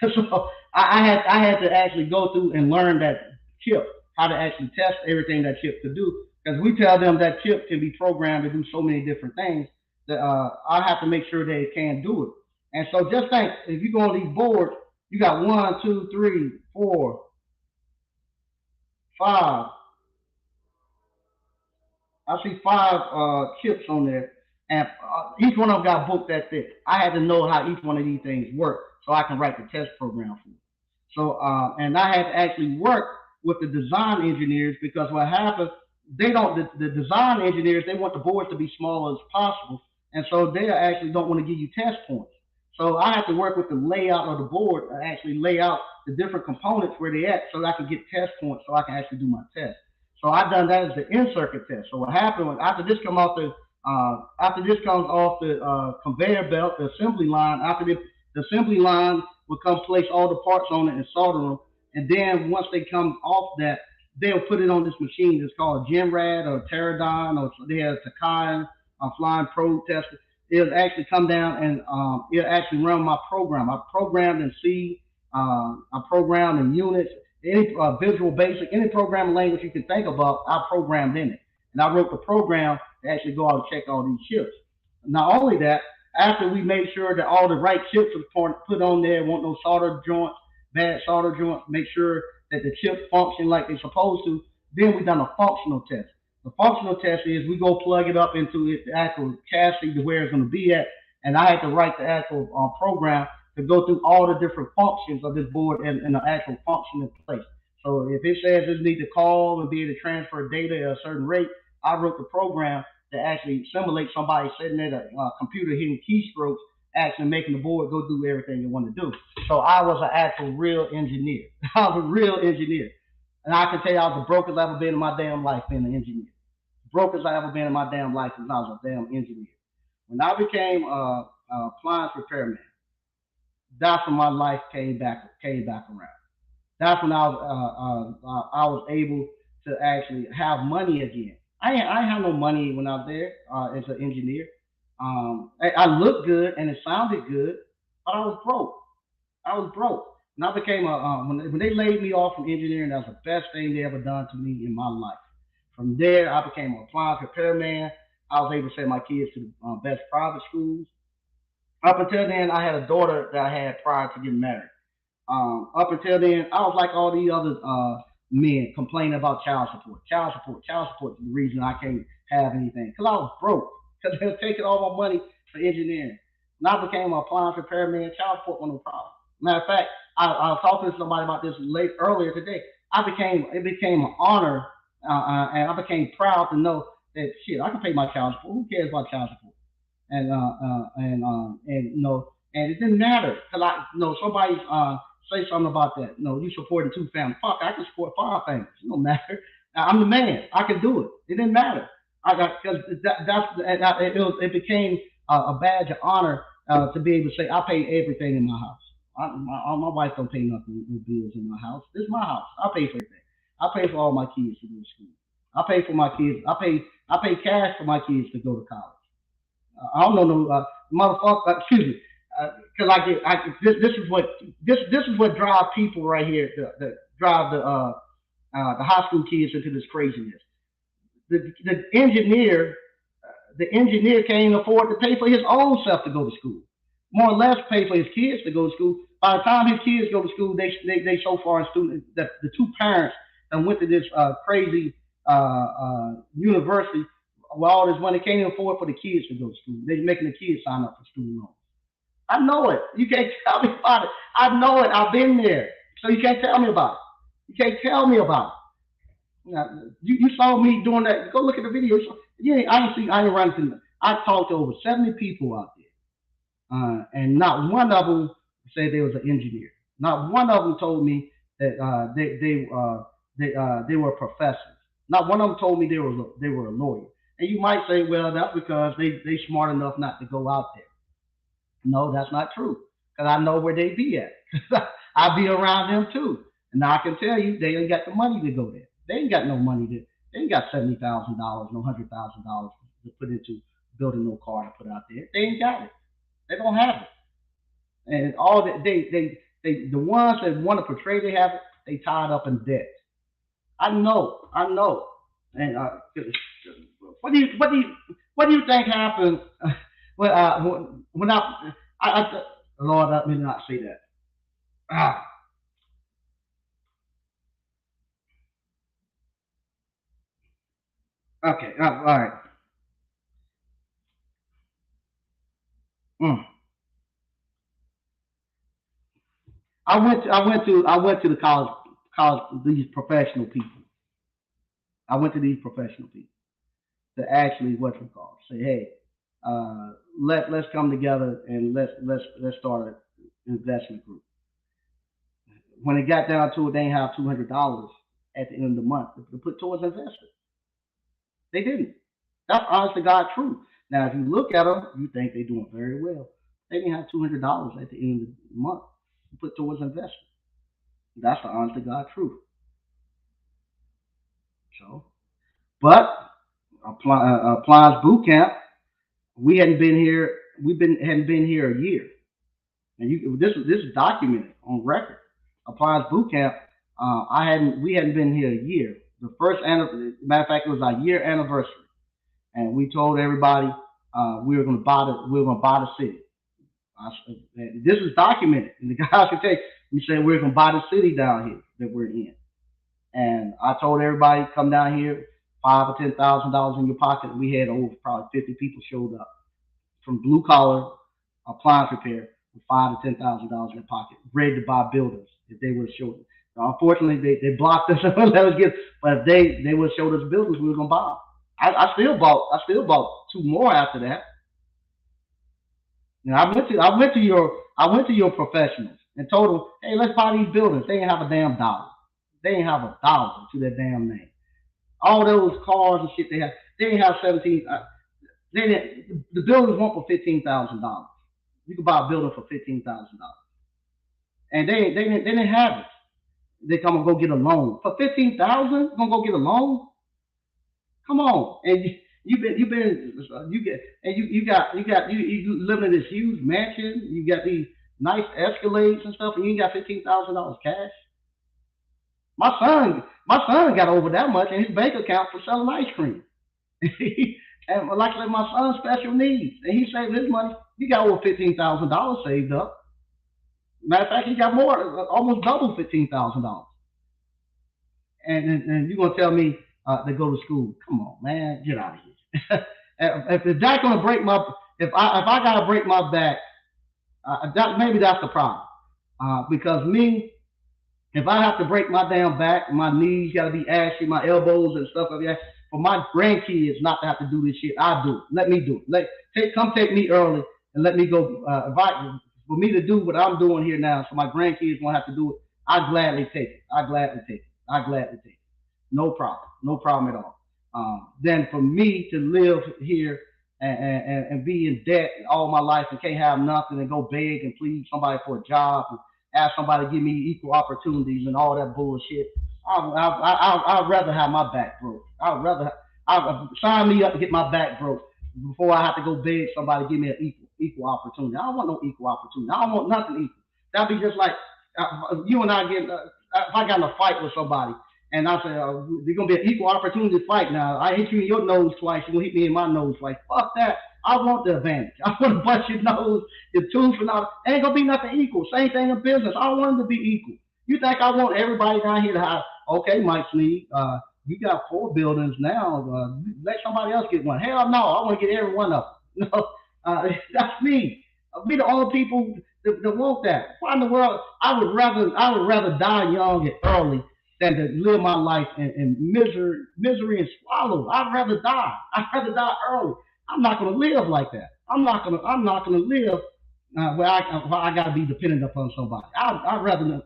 Speaker 2: So I had to actually go through and learn that chip, how to actually test everything that chip could do. Because we tell them that chip can be programmed to do so many different things that I have to make sure that it can do it. And so just think, if you go on these boards, you got 1, 2, 3, 4, 5. I see 5 chips on there, and each one of them got booked that thick. I had to know how each one of these things work so I can write the test program for it. So, and I had to actually work with the design engineers, because what happens, the design engineers, they want the boards to be small as possible. And so they actually don't want to give you test points. So I have to work with the layout of the board and actually lay out the different components where they at so that I can get test points so I can actually do my test. So I've done that as the in-circuit test. So what happened was after this comes off the conveyor belt, the assembly line, after the assembly line will come place all the parts on it and solder them. And then once they come off that, they'll put it on this machine. It's called a Genrad or Pterodon, or they have Takai, a flying probe tester. It'll actually come down and it'll actually run my program. I programmed in C, I programmed in Unix, any Visual Basic, any programming language you can think about, I programmed in it. And I wrote the program to actually go out and check all these chips. Not only that, after we made sure that all the right chips were put on there, want no solder joints, bad solder joints, make sure that the chips function like they're supposed to, then we done a functional test. The functional test is we go plug it up into the actual chassis to where it's going to be at, and I had to write the actual program to go through all the different functions of this board in the actual functioning place. So if it says it needs to call and be able to transfer data at a certain rate, I wrote the program to actually simulate somebody sitting at a computer hitting keystrokes, actually making the board go do everything you want to do. So I was an actual real engineer. I was a real engineer. And I can tell you I was the brokest I've ever been in my damn life being an engineer. Brokest I've ever been in my damn life since I was a damn engineer. When I became a appliance repairman, that's when my life came back around. That's when I was able to actually have money again. I ain't have no money when I was there as an engineer. I looked good and it sounded good, but I was broke. I was broke. And I became when they laid me off from engineering, that was the best thing they ever done to me in my life. From there, I became an appliance repairman. I was able to send my kids to the best private schools. Up until then, I had a daughter that I had prior to getting married. Up until then, I was like all the other men complaining about child support. Child support is the reason I can't have anything. Because I was broke. Because they were taking all my money for engineering. When I became an appliance repairman, child support was no problem. Matter of fact, I was talking to somebody about this earlier today. It became an honor and I became proud to know that shit, I can pay my child support. Who cares about child support? And and it didn't matter because somebody say something about that. You supporting two families. Fuck, I can support five families. It don't matter. I'm the man. I can do it. It didn't matter. I got because it became a badge of honor to be able to say I pay everything in my house. My wife don't pay nothing with bills in my house. This is my house. I pay for everything. I pay for all my kids to go to school. I pay for my kids. I pay cash for my kids to go to college. I don't know no motherfucker. Excuse me, because this is what drive people right here that drive the high school kids into this craziness. The engineer can't even afford to pay for his own self to go to school. More or less pay for his kids to go to school. By the time his kids go to school, they so far in student that the two parents that went to this crazy university with all this money can't even afford for the kids to go to school. They're making the kids sign up for student loans. I know it. You can't tell me about it. I know it. I've been there. So you can't tell me about it. You can't tell me about it. You saw me doing that. Go look at the video. Yeah, I ain't running through them. I talked to over 70 people out there. And not one of them said they was an engineer. Not one of them told me that they were professors. Not one of them told me they were a lawyer. And you might say, well, that's because they smart enough not to go out there. No, that's not true. Because I know where they be at. I be around them too. And I can tell you, they ain't got the money to go there. They ain't got no money to. They ain't got $70,000, no $100,000 to put into building no car to put out there. They ain't got it. They don't have it. And all that the ones that want to portray they have it, they tied up in debt. I know. And what do you think happened when Lord, let me not say that. Ah, okay, all right. Mm. I went to the college these professional people. I went to these professional people to actually what you call say, hey, let's come together and let's start an investment group. When it got down to it, they didn't have $200 at the end of the month to put towards investment. They didn't. That's honest to God truth. Now, if you look at them, you think they're doing very well. They didn't have $200 at the end of the month to put towards investment. That's the honest to God truth. So, but Appliance Boot Camp, we hadn't been here. Hadn't been here a year, and this is documented on record. Appliance Boot Camp, we hadn't been here a year. The first matter of fact, it was our year anniversary, and we told everybody we were going to buy the city. This is documented, and the guys can take. We said we are going to buy the city down here that we're in, and I told everybody come down here, $5,000 or $10,000 in your pocket. We had over probably 50 people showed up from blue collar appliance repair with $5,000 to $10,000 in their pocket, ready to buy buildings if they would have showed us. Now, unfortunately, they blocked us and let us get. But if they would have showed us buildings, we were gonna buy them. I still bought two more after that. You know, I went to your professionals and told them, hey, let's buy these buildings. They didn't have a damn dollar. They didn't have a dollar to their damn name. All those cars and shit they didn't have 17. They didn't. The buildings went for $15,000. You could buy a building for $15,000, and they didn't have it. They come and go get a loan for 15,000. Gonna go get a loan? Come on, and you live in this huge mansion. You got these nice Escalades and stuff, and you got $15,000 cash. My son got over that much in his bank account for selling ice cream. And like I said, my son's special needs, and he saved his money. He got over $15,000 saved up. Matter of fact, he got more, almost double $15,000. And you're gonna tell me to go to school? Come on, man, get out of here. if that's gonna break my, if I gotta break my back, maybe that's the problem. Because me, If I have to break my damn back, my knees got to be ashy, my elbows and stuff like that, for my grandkids not to have to do this shit, I do it. Let me do it. Come take me early and let me go. For me to do what I'm doing here now, so my grandkids won't have to do it, I gladly take it. I gladly take it. I gladly take it. No problem. No problem at all. Then for me to live here and be in debt all my life and can't have nothing and go beg and plead somebody for a job and ask somebody to give me equal opportunities and all that bullshit. I'd rather have my back broke. I'd sign me up to get my back broke before I have to go beg somebody to give me an equal opportunity. I don't want no equal opportunity. I don't want nothing equal. That'd be just like you and I get. If I got in a fight with somebody and I say there's gonna be an equal opportunity fight now. I hit you in your nose twice. You gonna hit me in my nose twice. Fuck that. I want the advantage. I want to bust your nose, your tooth, and all. Ain't gonna be nothing equal. Same thing in business. I don't want them to be equal. You think I want everybody down here to have? Okay, Mike Sneed, you got 4 buildings now. Let somebody else get one. Hell no, I want to get every one of them. No, that's me. We the only people that want that. Why in the world? I would rather die young and early than to live my life in misery and swallow. I'd rather die. I'd rather die early. I'm not gonna live like that. I'm not gonna live where I gotta be dependent upon somebody. I'd rather.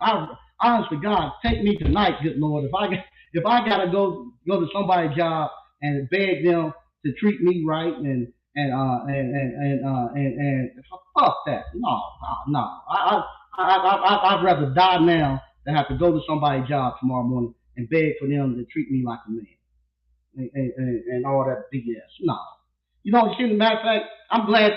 Speaker 2: Honest to God, take me tonight, good Lord. If I gotta go to somebody's job and beg them to treat me right and fuck that. No. I'd rather die now than have to go to somebody's job tomorrow morning and beg for them to treat me like a man and all that BS. No. You know, matter of fact, I'm glad.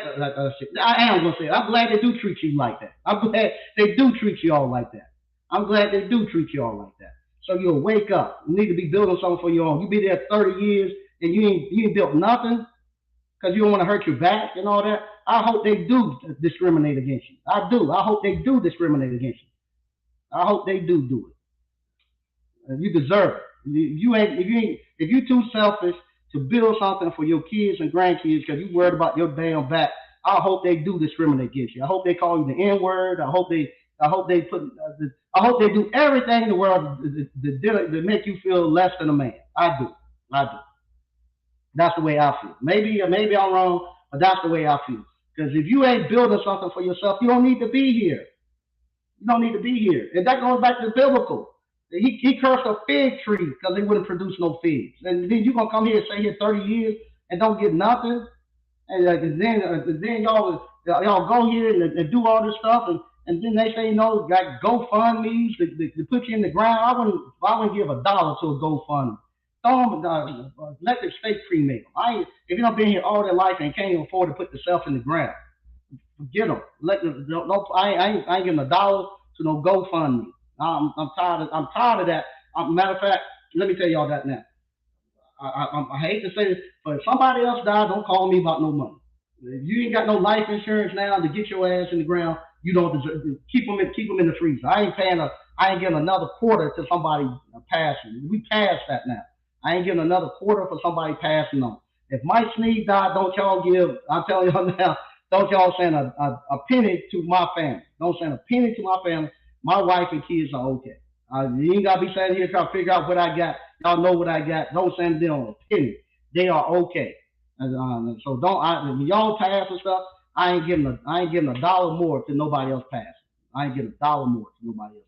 Speaker 2: I am gonna say it. I'm glad they do treat you like that. I'm glad they do treat you all like that. I'm glad they do treat you all like that. So you'll wake up. You need to be building something for your own. You be there 30 years and you ain't built nothing because you don't want to hurt your back and all that. I hope they do discriminate against you. I do. I hope they do discriminate against you. I hope they do it. You deserve it. If you too selfish to build something for your kids and grandkids because you worried about your damn back, I hope they do discriminate against you. I hope they call you the N-word. I hope they do everything in the world to make you feel less than a man. I do. That's the way I feel. Maybe I'm wrong, but that's the way I feel. Because if you ain't building something for yourself, you don't need to be here. You don't need to be here. And that goes back to the biblical. He cursed a fig tree because they wouldn't produce no figs. And then you're going to come here and stay here 30 years and don't get nothing. And then y'all go here and do all this stuff. And then they say, got GoFundMe's to put you in the ground. I wouldn't give $1 to a GoFundMe. Let the state cremate them. If you don't been here all their life and can't even afford to put yourself in the ground, forget them. I ain't giving $1 to no GoFundMe. I'm tired of that. Matter of fact, let me tell y'all that now. I hate to say this, but if somebody else died, don't call me about no money. If you ain't got no life insurance now to get your ass in the ground, you don't deserve to keep them in the freezer. I ain't giving another quarter to somebody passing. We passed that now. I ain't giving another quarter for somebody passing on. If Mike Sneed died, don't y'all give. I'm telling y'all now, don't y'all send a penny to my family. Don't send a penny to my family. My wife and kids are okay. You ain't gotta be sitting here trying to figure out what I got. Y'all know what I got. Don't send them a penny. They are okay. So when y'all pass and stuff, I ain't giving $1 more to nobody else passing. I ain't giving $1 more to nobody else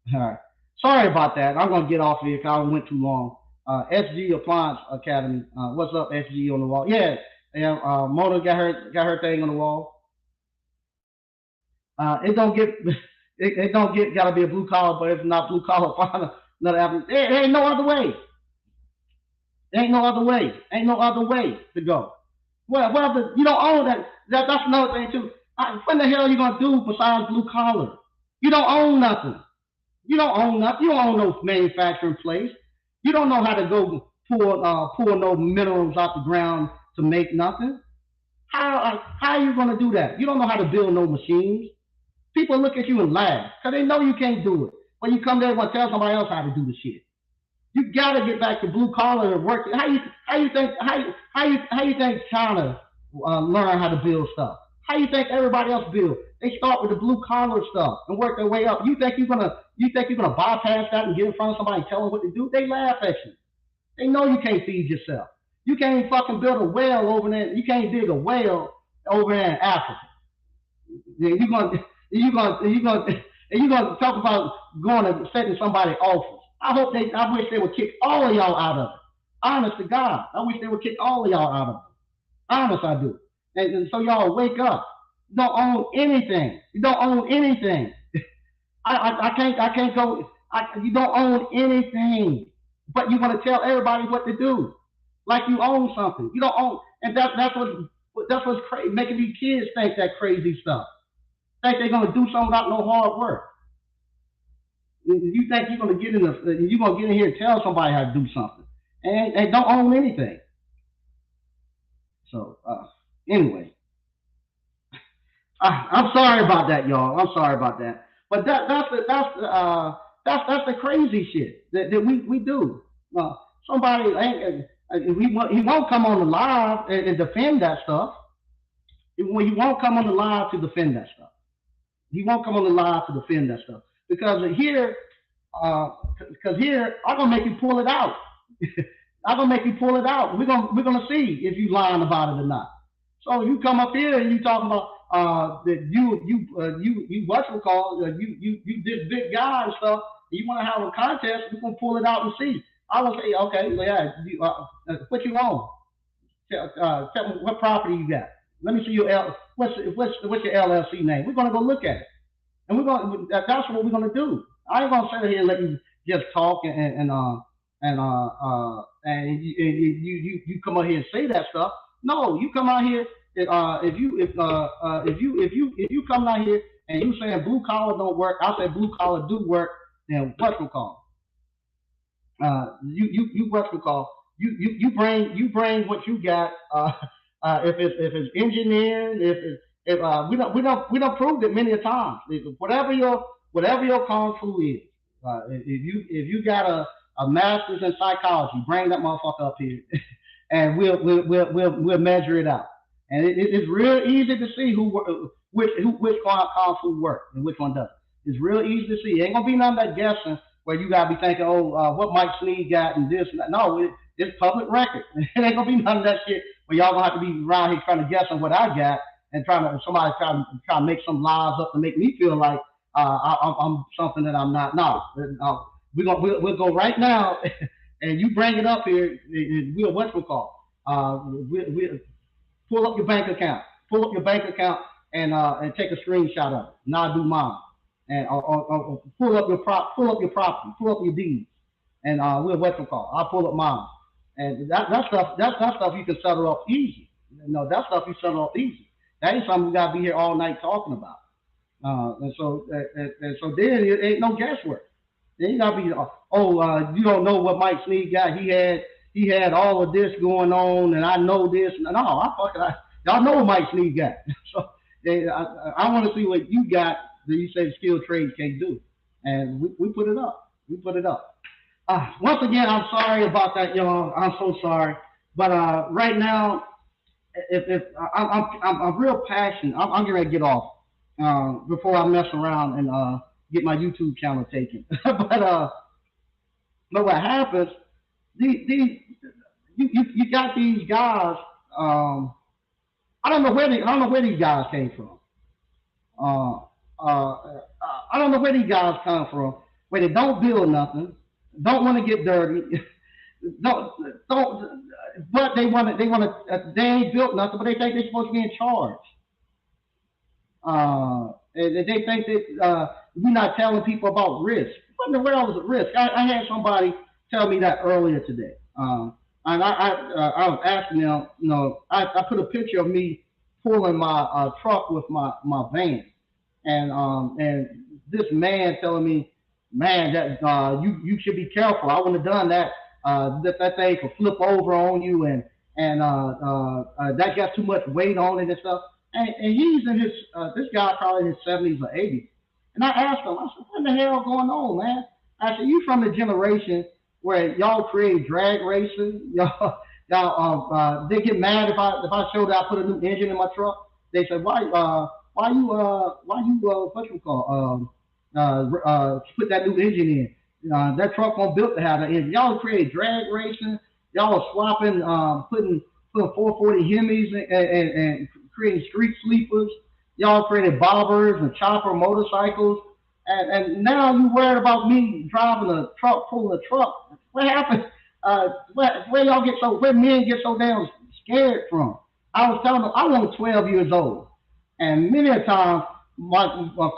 Speaker 2: passing. All right. Sorry about that. I'm gonna get off here because I went too long. SG Appliance Academy. What's up, SG on the wall? Yeah. Mona got her thing on the wall. It don't get gotta be a blue collar, but if not blue collar, find another avenue. There ain't no other way. Ain't no other way to go. Well, you don't own that. That's another thing too. What the hell are you gonna do besides blue collar? You don't own nothing. You don't own no manufacturing place. You don't know how to go pull no minerals out the ground to make nothing. How are you gonna do that? You don't know how to build no machines. People look at you and laugh because they know you can't do it. When you come there and want to tell somebody else how to do the shit. You gotta get back to blue collar and work. How you think China learn how to build stuff? How you think everybody else build? They start with the blue collar stuff and work their way up. You think you're gonna bypass that and get in front of somebody and tell them what to do? They laugh at you. They know you can't feed yourself. You can't fucking build a well over there. You can't dig a well over there in Africa. You're gonna talk about going and setting somebody office. I wish they would kick all of y'all out of it. Honest to God, I wish they would kick all of y'all out of it. Honest, I do. And so y'all wake up. You don't own anything. You don't own anything. I can't go. You don't own anything, but you want to tell everybody what to do, like you own something. You don't own, and that's what's making these kids think that crazy stuff. Think they're gonna do something without no hard work. You think you're gonna get in here and tell somebody how to do something, and don't own anything. So anyway, I'm sorry about that, y'all. I'm sorry about that. But that's the crazy shit that we do. Somebody he won't come on the live and defend that stuff. He won't come on the live to defend that stuff. He won't come on the live to defend that stuff because here I'm gonna make you pull it out. I'm gonna make you pull it out. We're gonna see if you lying about it or not. So you come up here and you talking about that you what you call you this big guy and stuff. You want to have a contest? We're gonna pull it out and see. I will say, okay, yeah, what you own? Tell me what property you got. Let me see your what's your LLC name? We're gonna go look at it, and that's what we're gonna do. I ain't gonna sit here and let you just talk and you come out here and say that stuff. No, you come out here. If you come out here and you saying blue collar don't work, I say blue collar do work. Then what we call? You what we call? You bring what you got. If it's engineering, if we don't proved it many times. Whatever your kung fu is, if you got a master's in psychology, bring that motherfucker up here, and we'll measure it out. And it's real easy to see which kung fu work and which one doesn't. It's real easy to see. It ain't gonna be none of that guessing where you gotta be thinking, what Mike Sneed got and this and that. No, it's public record. It ain't gonna be none of that shit where y'all gonna have to be around here trying to guess on what I got and somebody trying to make some lies up to make me feel like I'm something that I'm not. No, we'll go right now, and you bring it up here. We'll pull up your bank account. Pull up your bank account and take a screenshot of it. Now I do mine. And pull up your property, pull up your deeds, and I'll pull up mine. And that stuff you can settle up easy. That stuff you settle up easy. That ain't something you gotta be here all night talking about. And so then it ain't no guesswork. Then you gotta be you don't know what Mike Sneed got. He had all of this going on, and I know this. No, y'all know what Mike Sneed got. So I want to see what you got that you say skilled trades can't do, and we put it up. We put it up. Once again, I'm sorry about that, y'all. I'm so sorry. But right now, if I'm real passionate, I'm getting ready to get off before I mess around and get my YouTube channel taken. but what happens? You got these guys. I don't know where these guys came from. I don't know where these guys come from. Where they don't build nothing, don't want to get dirty, don't. But they ain't built nothing, but they think they're supposed to be in charge. And they think that we're not telling people about risk. What in the world is a risk? I had somebody tell me that earlier today. And I was asking them, I put a picture of me pulling my truck with my van, and this man telling me, man, that you should be careful. I wouldn't have done that. That thing could flip over on you, and that got too much weight on it and stuff. And he's in his this guy probably in his 70s or 80s. And I asked him, I said, what the hell going on, man? I said, you from the generation where y'all create drag racing? Y'all they get mad if I show that I put a new engine in my truck. they said, why you what you call put that new engine in? That truck wasn't built to have that engine. Y'all create drag racing. Y'all are swapping, putting 440 Hemis and creating street sleepers. Y'all created bobbers and chopper motorcycles. And now you worried about me driving a truck, pulling a truck. What happened? Where men get so damn scared from? I was telling them I was 12 years old, and many a time my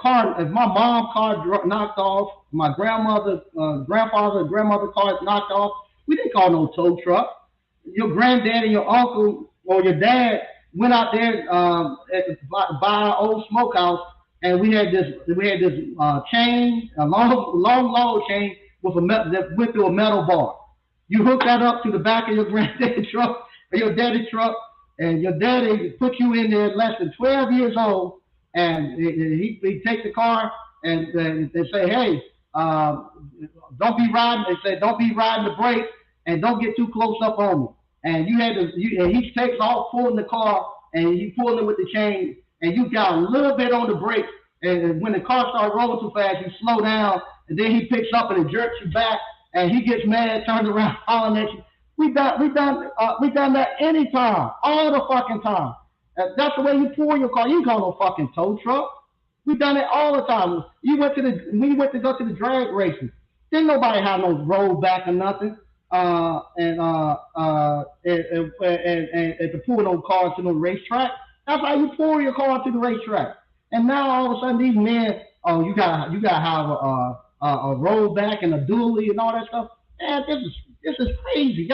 Speaker 2: car, if my mom's car knocked off, my grandfather, grandmother car knocked off, we didn't call no tow truck. Your granddad and your uncle or your dad went out there by an old smokehouse, and we had this chain, a long chain with that went through a metal bar. You hook that up to the back of your granddad's truck or your daddy's truck, and your daddy put you in there less than 12 years old, and he take the car and they say, hey, don't be riding. They say, don't be riding the brake and don't get too close up on me. And and he takes off pulling the car, and you pulling it with the chain, and you got a little bit on the brake. And when the car starts rolling too fast, you slow down, and then he picks up and it jerks you back, and he gets mad, turns around, hollering at you. We done that anytime, all the fucking time. That's the way you pull your car. You ain't call no fucking tow truck. We done it all the time. We went to go to the drag races. Didn't nobody have no rollback or nothing. And to pull those cars to the racetrack. That's how you pull your car to the racetrack. And now all of a sudden these men, you gotta have a rollback and a dually and all that stuff. Man, this is crazy.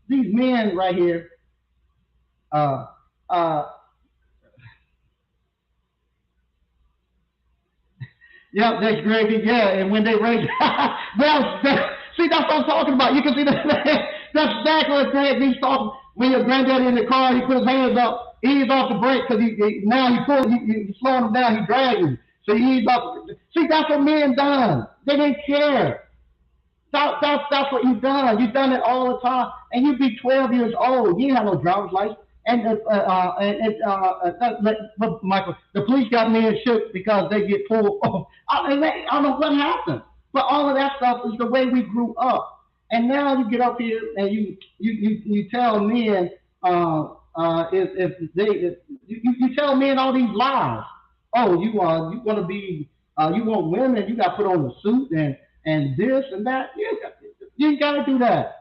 Speaker 2: These men right here. Yeah, that's great. Yeah, and when they raise, see, that's what I'm talking about. You can see that. That's exactly what Greg B's talking. When your granddaddy in the car, he put his hands up, ease off the brake because he's slowing him down, he's dragging. So he eased off. See, that's what men done. They didn't care. That's what you've done. You've done it all the time, and you be 12 years old. You ain't have no driver's license. But Michael, the police got me in shit because they get pulled. I don't know what happened, but all of that stuff is the way we grew up. And now you get up here and you tell men you tell men all these lies. Oh, you want to be you want women, you got to put on the suit and this and that. You ain't got to do that.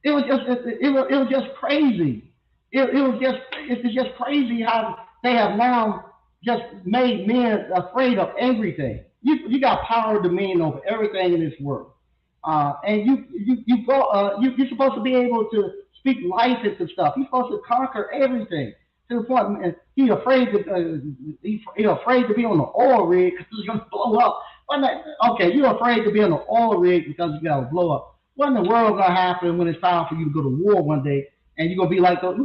Speaker 2: It was just crazy. It's just crazy how they have now just made men afraid of everything. You got power to dominion over everything in this world, and you're supposed to be able to speak life into stuff. You're supposed to conquer everything to the point. Man, he's afraid to be on the oil rig because it's gonna blow up. Okay, you're afraid to be on the oil rig because it's gonna blow up. What in the world gonna happen when it's time for you to go to war one day, and you're gonna be like those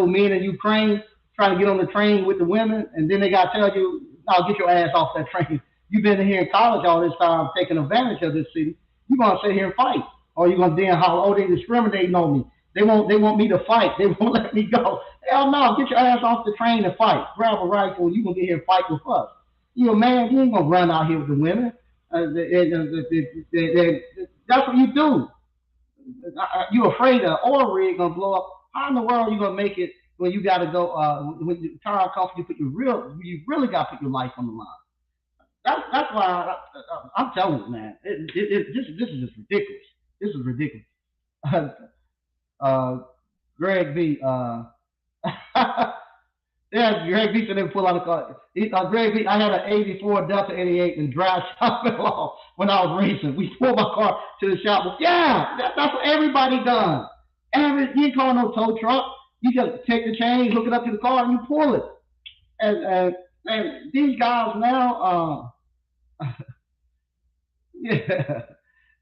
Speaker 2: men in Ukraine trying to get on the train with the women, and then they gotta tell you, "No, get your ass off that train. You've been here in college all this time, taking advantage of this city. You're gonna sit here and fight, or you're gonna then holler, oh, they discriminating on me. They want me to fight. They won't let me go. Hell no, get your ass off the train and fight. Grab a rifle, and you gonna get here and fight with us. You a man, you ain't gonna run out here with the women. That's what you do. You're afraid the oil rig gonna blow up. How in the world are you gonna make it when you gotta go? When the time comes, you really gotta put your life on the line. That's why I'm telling you, man. This is just ridiculous. This is ridiculous. Greg B. Yeah, Greg B said they pull out a car. Greg B, I had an 84 Delta 88 and drive shop along when I was racing. We pulled my car to the shop. Yeah, that's what everybody done. You ain't call no tow truck. You just take the chain, hook it up to the car, and you pull it. And these guys now, yeah,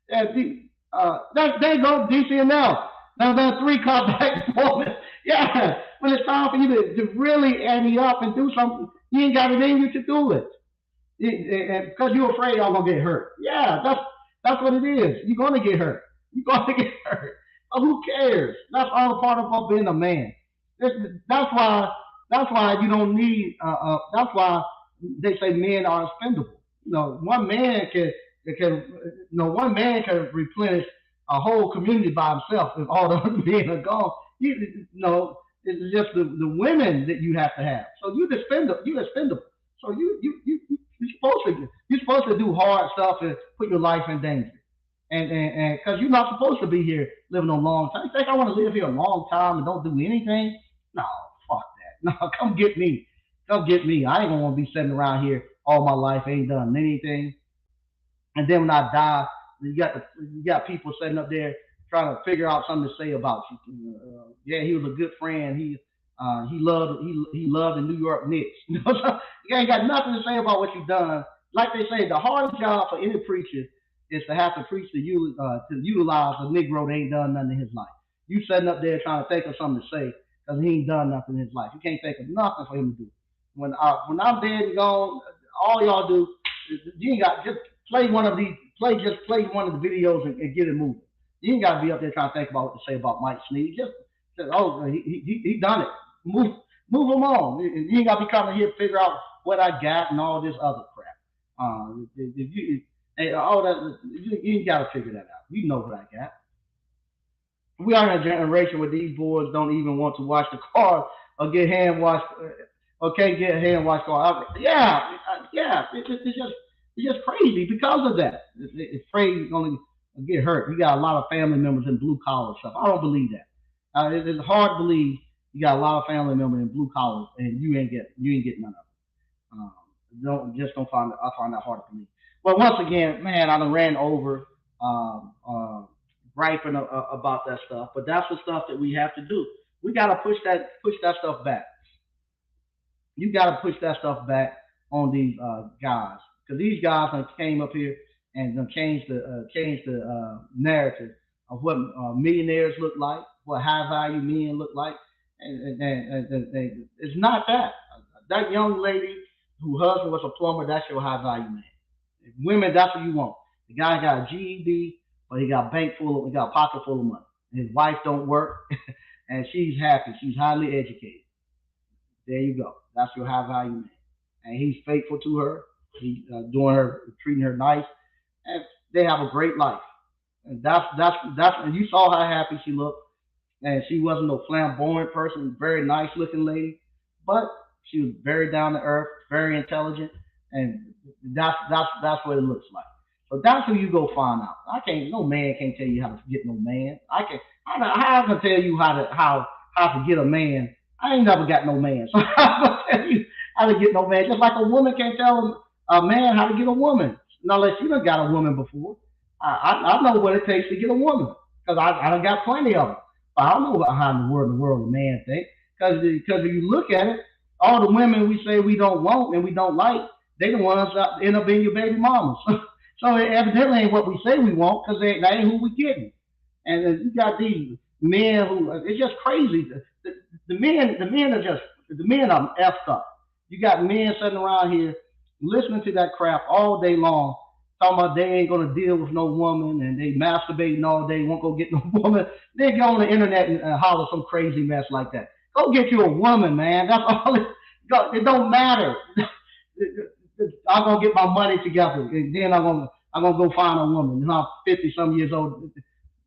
Speaker 2: they go DCNL. Now that 3-car back performance. Yeah, when it's time for you to really ante up and do something, you ain't got it in you to do it. Because you're afraid y'all gonna get hurt. Yeah, that's what it is. You're gonna get hurt. You're gonna get hurt. But who cares? That's all a part of being a man. That's why. That's why you don't need. That's why they say men are expendable. One man one man can replenish a whole community by himself if all the other men are gone. It's just the women that you have to have. So you expendable. You expendable. So you're supposed to do hard stuff and put your life in danger. And because you're not supposed to be here living a long time. You think I want to live here a long time and don't do anything? No, fuck that. No, come get me. Come get me. I ain't gonna want to be sitting around here all my life, ain't done anything. And then when I die, you got people sitting up there trying to figure out something to say about you. Yeah, he was a good friend. He loved the New York Knicks. So you ain't got nothing to say about what you done. Like they say, the hardest job for any preacher is to have to preach to utilize a Negro that ain't done nothing in his life. You sitting up there trying to think of something to say because he ain't done nothing in his life. You can't think of nothing for him to do. When I'm dead and gone, all y'all do is you ain't got just play one of the videos and get it moving. You ain't got to be up there trying to think about what to say about Mike Snead. Just he done it. Move him on. You ain't got to be coming here to figure out what I got and all this other crap. If you and all that, you ain't got to figure that out. You know what I got. We are in a generation where these boys don't even want to wash the car or get hand washed or can't get a hand washed car. Yeah. It's just crazy because of that. It's afraid you're gonna get hurt. You got a lot of family members in blue collar stuff. I don't believe that. It's hard to believe you got a lot of family members in blue collars and you ain't get none of it. Don't find it. I find that hard to believe. But once again, man, I done ran over um, uh, griping about that stuff. But that's the stuff that we have to do. We gotta push that stuff back. You gotta push that stuff back on these guys because these guys have came up here and done changed the narrative of what millionaires look like, what high value men look like, and it's not that. That young lady whose husband was a plumber, that's your high value man. Women, that's what you want. The guy got a GED, but he got a pocket full of money. His wife don't work, and she's happy. She's highly educated. There you go. That's your high value man, and he's faithful to her. He's treating her nice, and they have a great life. And that's. And you saw how happy she looked, and she wasn't no flamboyant person. Very nice looking lady, but she was very down to earth, very intelligent, and that's what it looks like. So that's who you go find out. No man can't tell you how to get no man. I can tell you how to get a man. I ain't never got no man, so I'm gonna tell you how to get no man. Just like a woman can't tell a man how to get a woman, unless you done got a woman before. I know what it takes to get a woman because I done got plenty of them. But I don't know how in the world a man think because if you look at it, all the women we say we don't want and we don't like, they the ones that end up being your baby mamas. So it evidently ain't what we say we want because that ain't who we getting. And you got these men who it's just crazy. The men are effed up. You got men sitting around here listening to that crap all day long, talking about they ain't gonna deal with no woman and they masturbating all day, won't go get no woman. They go on the internet and holler some crazy mess like that. Go get you a woman, man. That's all. It don't matter. I'm gonna get my money together, and then I'm gonna go find a woman. And I'm 50 some years old.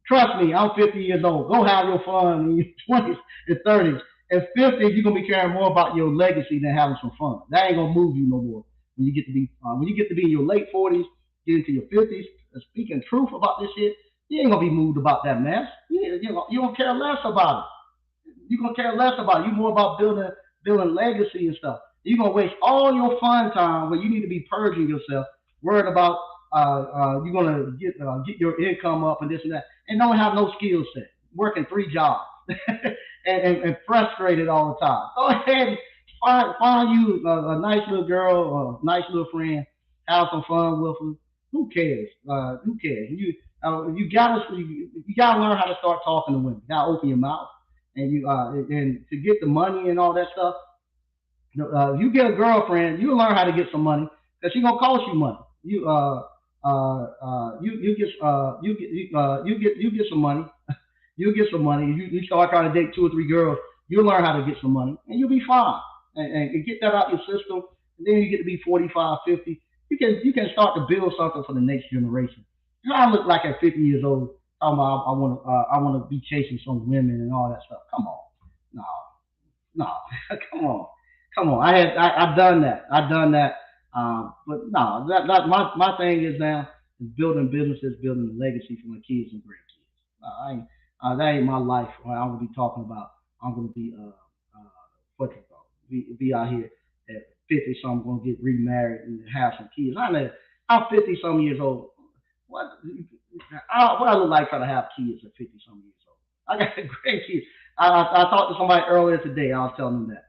Speaker 2: Trust me, I'm 50 years old. Go have your fun in your 20s and 30s. At 50, you're gonna be caring more about your legacy than having some fun. That ain't gonna move you no more. When you get to be in your late 40s, get into your 50s, speaking truth about this shit, you ain't gonna be moved about that mess. You don't care less about it. You're gonna care less about it. You more about building legacy and stuff. You're gonna waste all your fun time where you need to be purging yourself, worried about you're gonna get your income up and this and that, and don't have no skill set, working 3 jobs, and frustrated all the time. Go ahead, find you a nice little girl, a nice little friend, have some fun with them. Who cares? Who cares? You gotta learn how to start talking to women. You gotta open your mouth, and to get the money and all that stuff. You get a girlfriend, you learn how to get some money because she's gonna cost you money. You get some money. You get some money. You start trying to date 2 or 3 girls. You'll learn how to get some money, and you'll be fine. And get that out your system, and then you get to be 45, 50. You can start to build something for the next generation. I look like at 50 years old, talking about I want to be chasing some women and all that stuff. Come on, no, no, come on. I've done that. I've done that. But no, my thing is now is building businesses, building a legacy for my kids and grandkids. That ain't my life. I'm gonna be talking about. I'm gonna be what you call be out here at 50 so I'm gonna get remarried and have some kids. I'm 50 some years old. What what I look like trying to have kids at 50 some years old? I got grandkids. I talked to somebody earlier today. I was telling them that.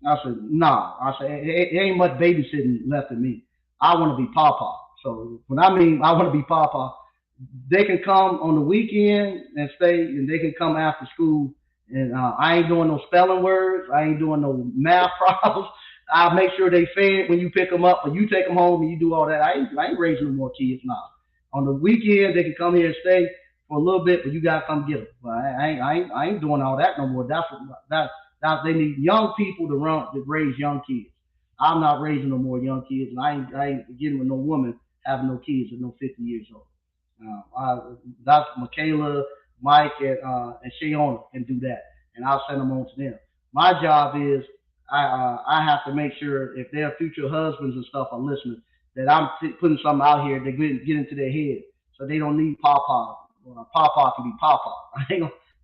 Speaker 2: I said, nah. I said, it ain't much babysitting left in me. I want to be papa. So when I mean I want to be papa, they can come on the weekend and stay, and they can come after school. And I ain't doing no spelling words. I ain't doing no math problems. I'll make sure they fed when you pick them up, or you take them home and you do all that. I ain't raising no more kids now. On the weekend, they can come here and stay for a little bit, but you gotta come get them. But I ain't doing all that no more. That they need young people to raise young kids. I'm not raising no more young kids, and I ain't getting with no woman having no kids at no 50 years old. That's Michaela, Mike, and Shayona can do that, and I'll send them on to them. My job is I have to make sure if their future husbands and stuff are listening that I'm putting something out here that get into their head, so they don't need papa. Papa can be papa.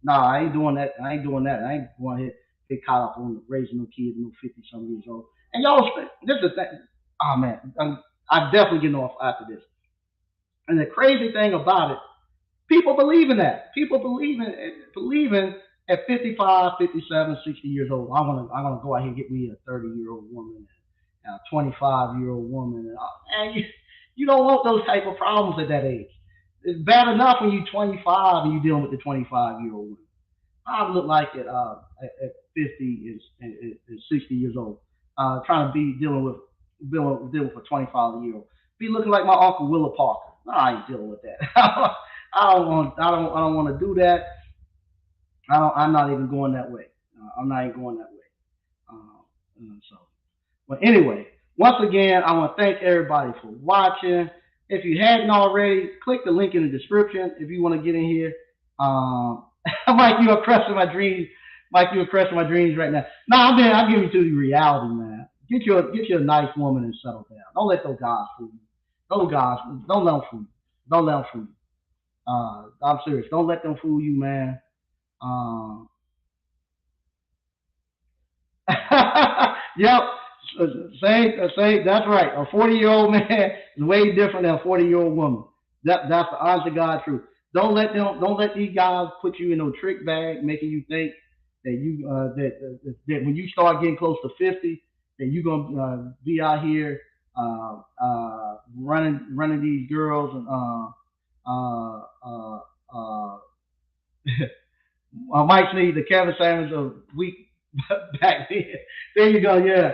Speaker 2: I ain't doing that. I ain't doing that. I ain't going to get caught up on raising no kids, no 50 some years old. And y'all, this is the thing. Oh man, I'm definitely getting off after this. And the crazy thing about it, people believe in that. People believing at 55, 57, 60 years old. I'm gonna go out here and get me a 30-year-old woman, and a 25-year-old woman, and you don't want those type of problems at that age. It's bad enough when you're 25 and you're dealing with the 25-year-old woman. I look like at 50 and 60 years old, trying to be dealing with a 25-year-old. Be looking like my uncle Willa Parker. No, I ain't dealing with that. I don't want to do that. I'm not even going that way. I'm not even going that way. So, but anyway, once again, I want to thank everybody for watching. If you hadn't already, click the link in the description if you want to get in here. Mike, you are crushing my dreams. Mike, you are crushing my dreams right now. No, I'm giving you to the reality, man. Get you a nice woman and settle down. Don't let those guys fool you. Those guys, don't let them fool you. Don't let them fool you. I'm serious. Don't let them fool you, man. Uh, yep. Say that's right. A 40-year-old man is way different than a 40-year-old woman. That's the honest to God truth. Don't let these guys put you in no trick bag, making you think that that when you start getting close to 50, that you're gonna be out here running these girls and Mike Sneed, the Kevin Samuels of week back then. There you go. Yeah.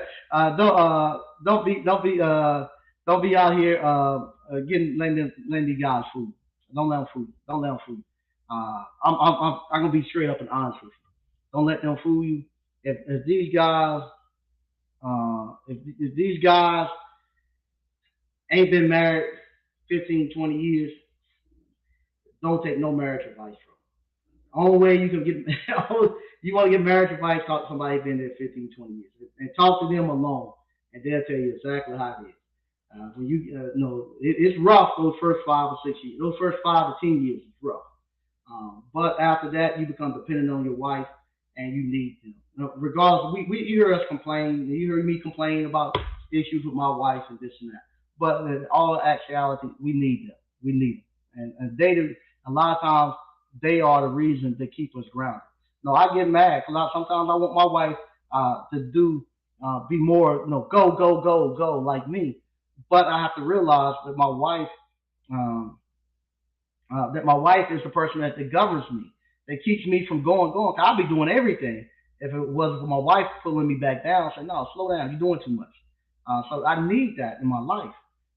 Speaker 2: Don't be out here getting letting these guys food. Don't let them fool. Don't let them fool. I'm gonna be straight up and honest with you. Don't let them fool you. If these guys if these guys ain't been married 15, 20 years, don't take no marriage advice from them. Only way you can get you want to get marriage advice, talk to somebody who's been there 15, 20 years, and talk to them alone, and they'll tell you exactly how it is. When it's rough those first 5 or 6 years. Those first 5 to 10 years is rough. But after that, you become dependent on your wife, and you need them. Regardless, we hear us complain. You hear me complain about issues with my wife and this and that. But in all actuality, we need them. We need them. And a lot of times, they are the reason that keep us grounded. No, I get mad because sometimes I want my wife to be more, go like me. But I have to realize um, that my wife is the person that governs me, that keeps me from going. I'll be doing everything if it wasn't for my wife pulling me back down, saying, "No, slow down, you're doing too much." So I need that in my life.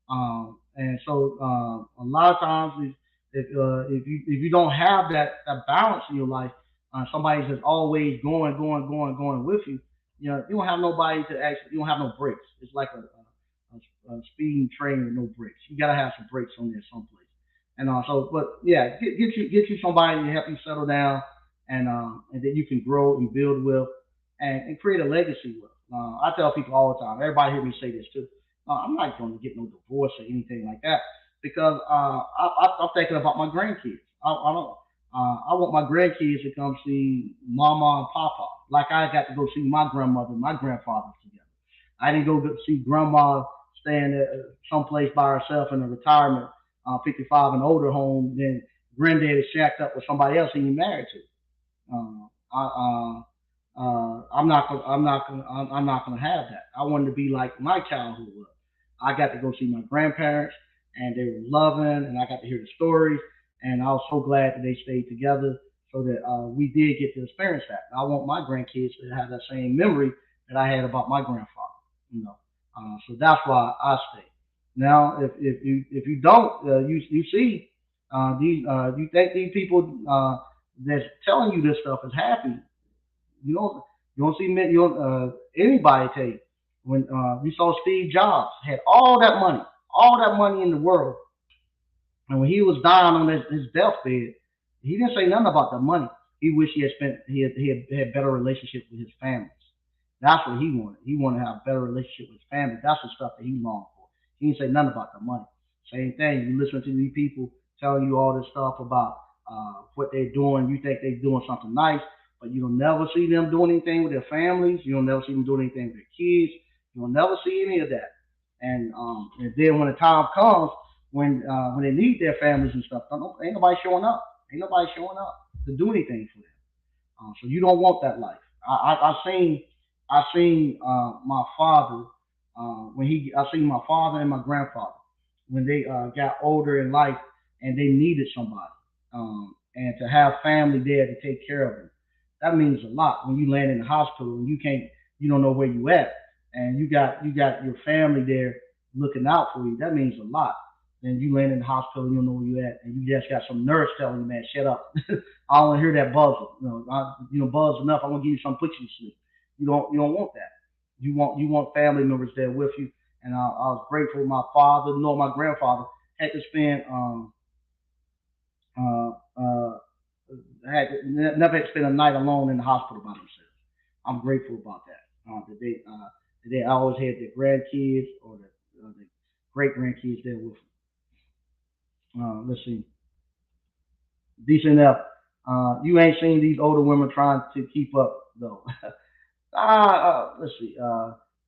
Speaker 2: And so a lot of times, if you don't have that balance in your life, somebody that's always going with you, you don't have nobody to actually, you don't have no brakes. It's like a speeding train with no brakes. You gotta have some brakes on there someplace. And but yeah, get you somebody to help you settle down, and that you can grow and build with, and create a legacy with. I tell people all the time. Everybody hear me say this too. I'm not going to get no divorce or anything like that because I'm thinking about my grandkids. I don't. I want my grandkids to come see mama and papa, like I got to go see my grandmother and my grandfather together. I didn't go see grandma staying someplace by herself in a retirement, 55 and older home. Then granddad is shacked up with somebody else he ain't married to. I'm not gonna have that. I wanted to be like my childhood was. I got to go see my grandparents, and they were loving, and I got to hear the stories, and I was so glad that they stayed together, so that we did get to experience that. And I want my grandkids to have that same memory that I had about my grandfather. You know, so that's why I stay. Now, if you don't, you see these you think these people that's telling you this stuff is happy. You don't see you don't, anybody tell you when we saw Steve Jobs had all that money in the world, and when he was dying on his deathbed, he didn't say nothing about the money. He wished he had better relationships with his families. That's what he wanted. He wanted to have a better relationship with his family. That's the stuff that he longed for. He didn't say nothing about the money. Same thing. You listen to these people telling you all this stuff about what they're doing. You think they're doing something nice, but you'll never see them doing anything with their families. You'll never see them doing anything with their kids. You'll never see any of that. And then when the time comes, when they need their families and stuff, ain't nobody showing up. Ain't nobody showing up to do anything for them. So you don't want that life. I seen my father I seen my father and my grandfather when they got older in life and they needed somebody, and to have family there to take care of them. That means a lot when you land in the hospital and you don't know where you at, and you got your family there looking out for you. That means a lot. And you land in the hospital, you don't know where you at, and you just got some nurse telling you, man, shut up. I don't want to hear that buzzer. Buzz enough. I want to give you some put you to sleep. You don't want that. You want family members there with you. And I was grateful my father, nor my grandfather had to spend uh, uh, never had to spend a night alone in the hospital by themselves. I'm grateful about that. That they always had their grandkids or the great grandkids there with them. Let's see, decent enough. You ain't seen these older women trying to keep up though. Let's see.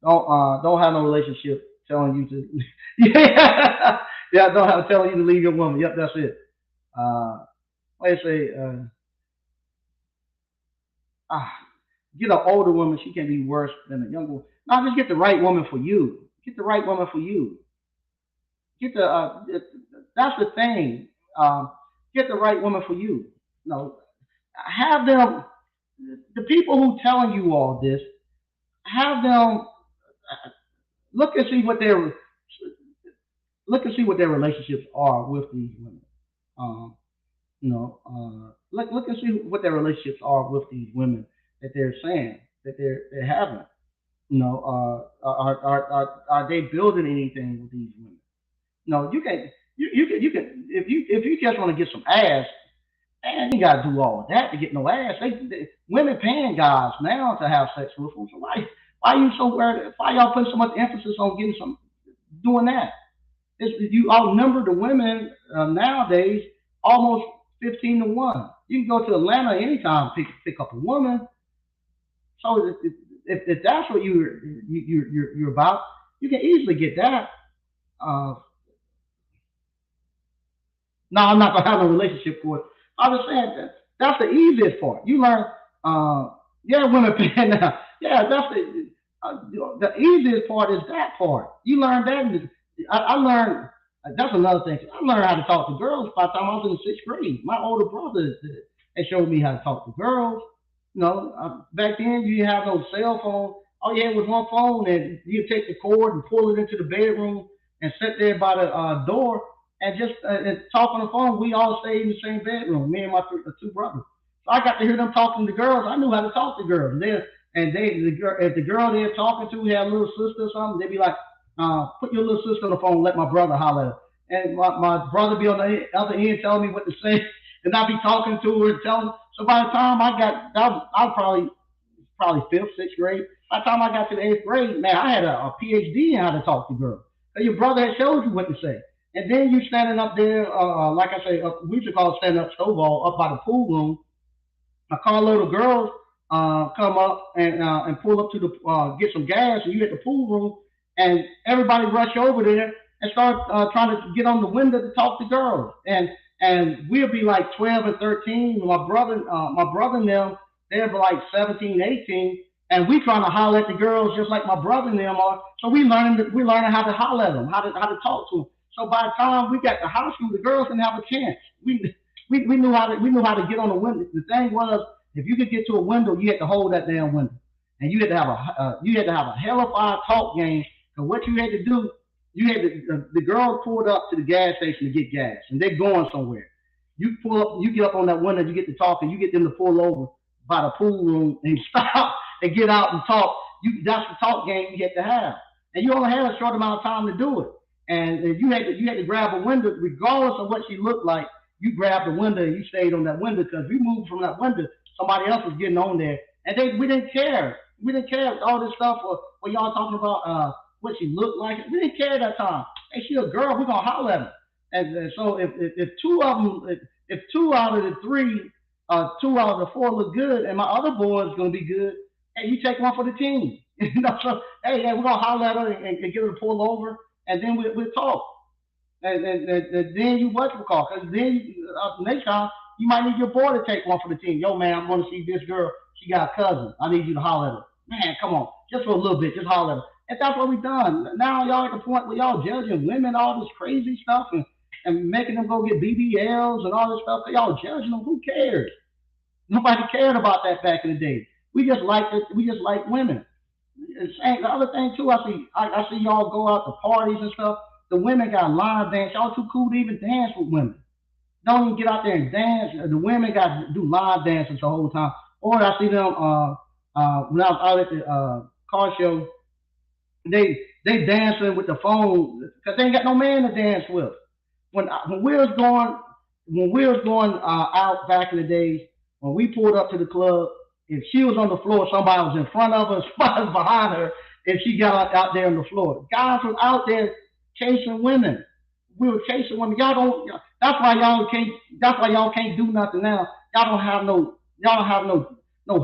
Speaker 2: Don't have no relationship telling you to. Yeah, yeah. Don't have telling you to leave your woman. Yep, that's it. Uh, let's say, ah, get an older woman. She can be worse than a younger one. No, just get the right woman for you. Get the right woman for you. Get the. That's the thing. Get the right woman for you. No, have them. The people who telling you all this, have them look and see what their relationships are with these women. Um, look and see what their relationships are with these women that they're saying that they're having. Are they building anything with these women? No, you can if you just want to get some ass, man, you gotta do all of that to get no ass. Women paying guys now to have sex with them. So why you so worried? Why y'all putting so much emphasis on getting some doing that? You outnumber the women nowadays almost 15 to 1. You can go to Atlanta anytime pick up a woman. So if that's what you're about, you can easily get that. Uh, no, I'm not gonna have a relationship for it. I was saying that's the easiest part. You learn, yeah, women paying now. Yeah, that's the easiest part is that part. You learn that. I learned that's another thing. I learned how to talk to girls by the time I was in the sixth grade. My older brother they showed me how to talk to girls. Back then you didn't have no cell phone. All you had was one phone, and you take the cord and pull it into the bedroom and sit there by the door and just and talk on the phone. We all stayed in the same bedroom, me and my two brothers. So I got to hear them talking to girls. I knew how to talk to girls. If the girl they're talking to had a little sister or something, they'd be like, put your little sister on the phone and let my brother holler at her. And my brother be on the other end telling me what to say, and I'd be talking to her and telling. So by the time I was probably fifth, sixth grade. By the time I got to the eighth grade, man, I had a PhD in how to talk to girls. So your brother had showed you what to say. And then you standing up there, like I say, we used to call it standing up snowball up by the pool room. A carload of girls come up and pull up to the get some gas, and you at the pool room, and everybody rush over there and start trying to get on the window to talk to girls, and we'll be like 12 and 13. My brother and them, they'll be like 17, 18, and we trying to holler at the girls just like my brother and them are. So we learning how to holler at them, how to talk to them. So by the time we got to high school, the girls didn't have a chance. We knew how to get on the window. The thing was, if you could get to a window, you had to hold that damn window, and you had to have a hell of a talk game. So what you had to do, the girls pulled up to the gas station to get gas, and they're going somewhere. You pull up, you get up on that window, you get to talking, you get them to pull over by the pool room and stop and get out and talk. That's the talk game you had to have, and you only had a short amount of time to do it. And you had to grab a window, regardless of what she looked like. You grabbed the window and you stayed on that window, because we moved from that window, somebody else was getting on there, and we didn't care. We didn't care all this stuff where y'all talking about what she looked like. We didn't care at that time. Hey, she a girl, we're gonna holler at her. And so if two of them, if two out of the three, two out of the four look good, and my other boy is gonna be good, hey, you take one for the team. So hey, we're gonna holler at her and get her to pull over, and then we'll talk. And then you what you call, because then next time you might need your boy to take one for the team. Yo, man, I'm going to see this girl. She got a cousin. I need you to holler at her. Man, come on, just for a little bit, just holler at her. And that's what we done. Now y'all at the point where y'all judging women, all this crazy stuff, and making them go get BBLs and all this stuff. Y'all judging them. Who cares? Nobody cared about that back in the day. We just like women. And the other thing too, I see y'all go out to parties and stuff. The women got line dance. Y'all too cool to even dance with women. Don't even get out there and dance. The women got to do line dances the whole time. Or I see them when I was out at the car show, they dancing with the phone because they ain't got no man to dance with. When we was going out back in the days, when we pulled up to the club, if she was on the floor, somebody was in front of her, somebody was behind her, if she got out there on the floor. Guys was out there chasing women. We were chasing women. Y'all don't. That's why y'all can't do nothing now. Y'all don't have no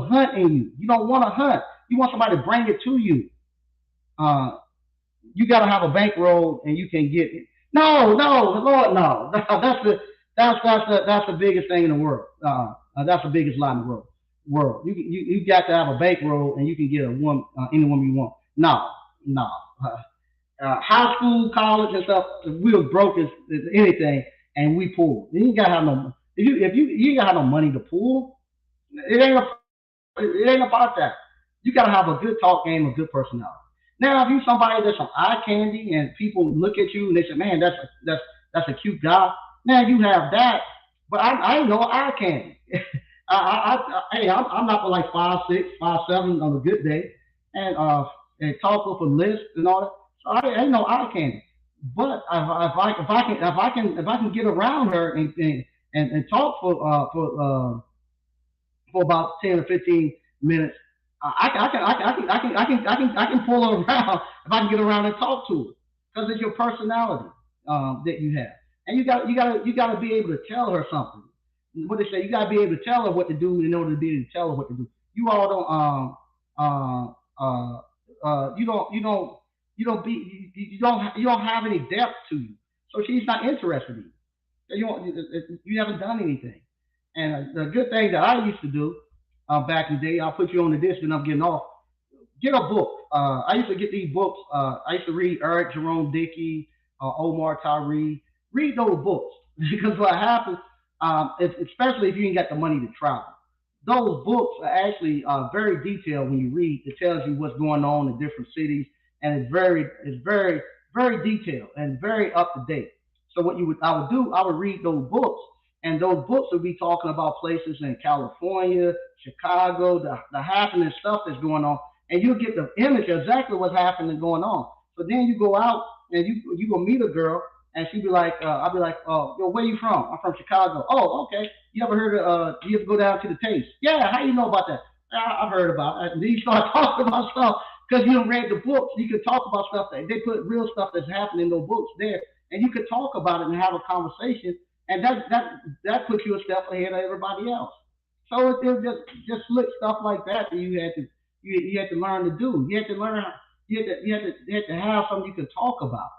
Speaker 2: hunt in you. You don't want to hunt. You want somebody to bring it to you. You got to have a bankroll and you can get it. No, Lord, no. That's the biggest thing in the world. That's the biggest lie in the world. You got to have a bankroll and you can get a woman, any woman you want. No. High school, college, and stuff, we were broke as anything, and we pulled. You ain't gotta have no. If you ain't gotta have no money to pull, it ain't about that. You gotta have a good talk game, a good personality. Now, if you somebody that's some eye candy and people look at you and they say, "Man, that's a cute guy." Now you have that, but I ain't no eye candy. I'm not for like 5'6", 5'7" on a good day, and talk with a list and all that. I ain't no eye candy, but if I can get around her and talk for about 10 or 15 minutes, I can pull her around if I can get around and talk to her, because it's your personality that you have, and you got to be able to tell her something. What they say, you got to be able to tell her what to do in order to be able to tell her what to do. You all you don't have any depth to you, so she's not interested in you. You haven't done anything. And the good thing that I used to do back in the day, I'll put you on the disc and I'm getting off. Get a book. I used to get these books. I used to read Eric Jerome Dickey, Omar Tyree. Read those books because what happens, especially if you ain't got the money to travel, those books are actually very detailed when you read. It tells you what's going on in different cities. And it's very, very detailed and very up to date. So what I would read those books, And those books will be talking about places in California, Chicago, the happening stuff that's going on, and you'll get the image of exactly what's happening going on. So then you go out and you go meet a girl, and she'll be like, I'll be like, yo, where you from? I'm from Chicago. Oh, okay. You ever heard of? You ever go down to the Taste? Yeah. How you know about that? I've heard about it. And then you start talking about stuff because you don't read the books. You can talk about stuff that they put real stuff that's happening in those books there, and you can talk about it and have a conversation, and that puts you a step ahead of everybody else. So it's just slick stuff like that that you had to learn to do. You had to learn you had to have something you could talk about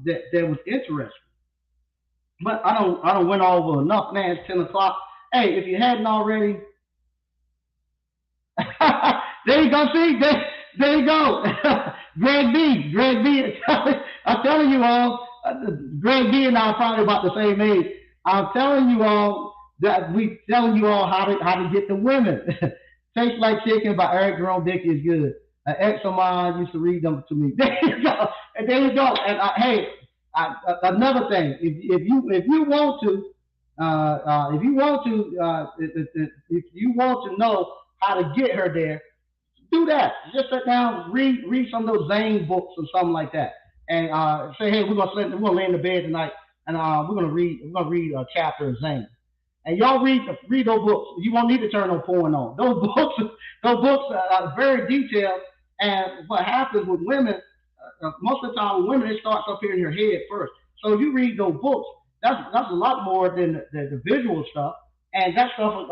Speaker 2: that was interesting. But I don't went over enough, man. It's 10 o'clock. Hey, if you hadn't already, there you go. See, there you go. Greg B. I'm telling you all, Greg B. and I are probably about the same age. I'm telling you all that we telling you all how to get the women. Tastes Like Chicken by Eric Jerome Dickey is good. An ex of mine used to read them to me. There you go. And there you go. And hey, another thing, if you want to, if you want to know how to get her there, do that. Just sit down, read some of those Zane books or something like that, and say, hey, we're gonna lay in the bed tonight, and we're gonna read a chapter of Zane. And y'all read those books. You won't need to turn no porn on. Those books are very detailed. And what happens with women, most of the time with women, it starts up here in your head first. So if you read those books, that's a lot more than the visual stuff. And that stuff,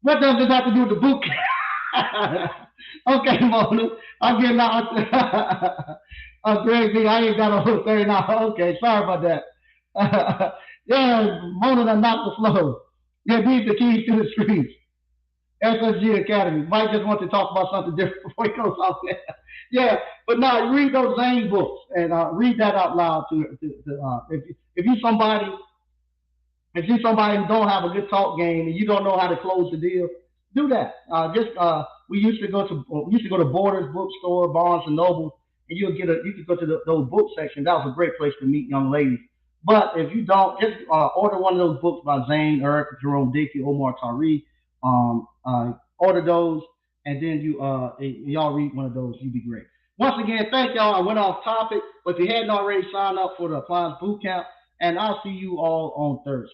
Speaker 2: what does this have to do with the book? Okay, Mona, I'm getting out. Greg B, I ain't got a hook there now. Okay, sorry about that. Yeah, Mona done knocked the flow. Yeah, these the keys to the streets. SSG Academy. Mike just wants to talk about something different before he goes off there. Yeah, but now read those Zane books and read that out loud if you somebody who don't have a good talk game and you don't know how to close the deal, do that. We used to go to Borders bookstore, Barnes and Noble, and you could go to those book section. That was a great place to meet young ladies. But if you don't, just order one of those books by Zane, Eric, Jerome Dickey, Omar Tariq. Order those, and then y'all read one of those. You'd be great. Once again, thank y'all. I went off topic, but if you hadn't already signed up for the Appliance Boot Camp, and I'll see you all on Thursday.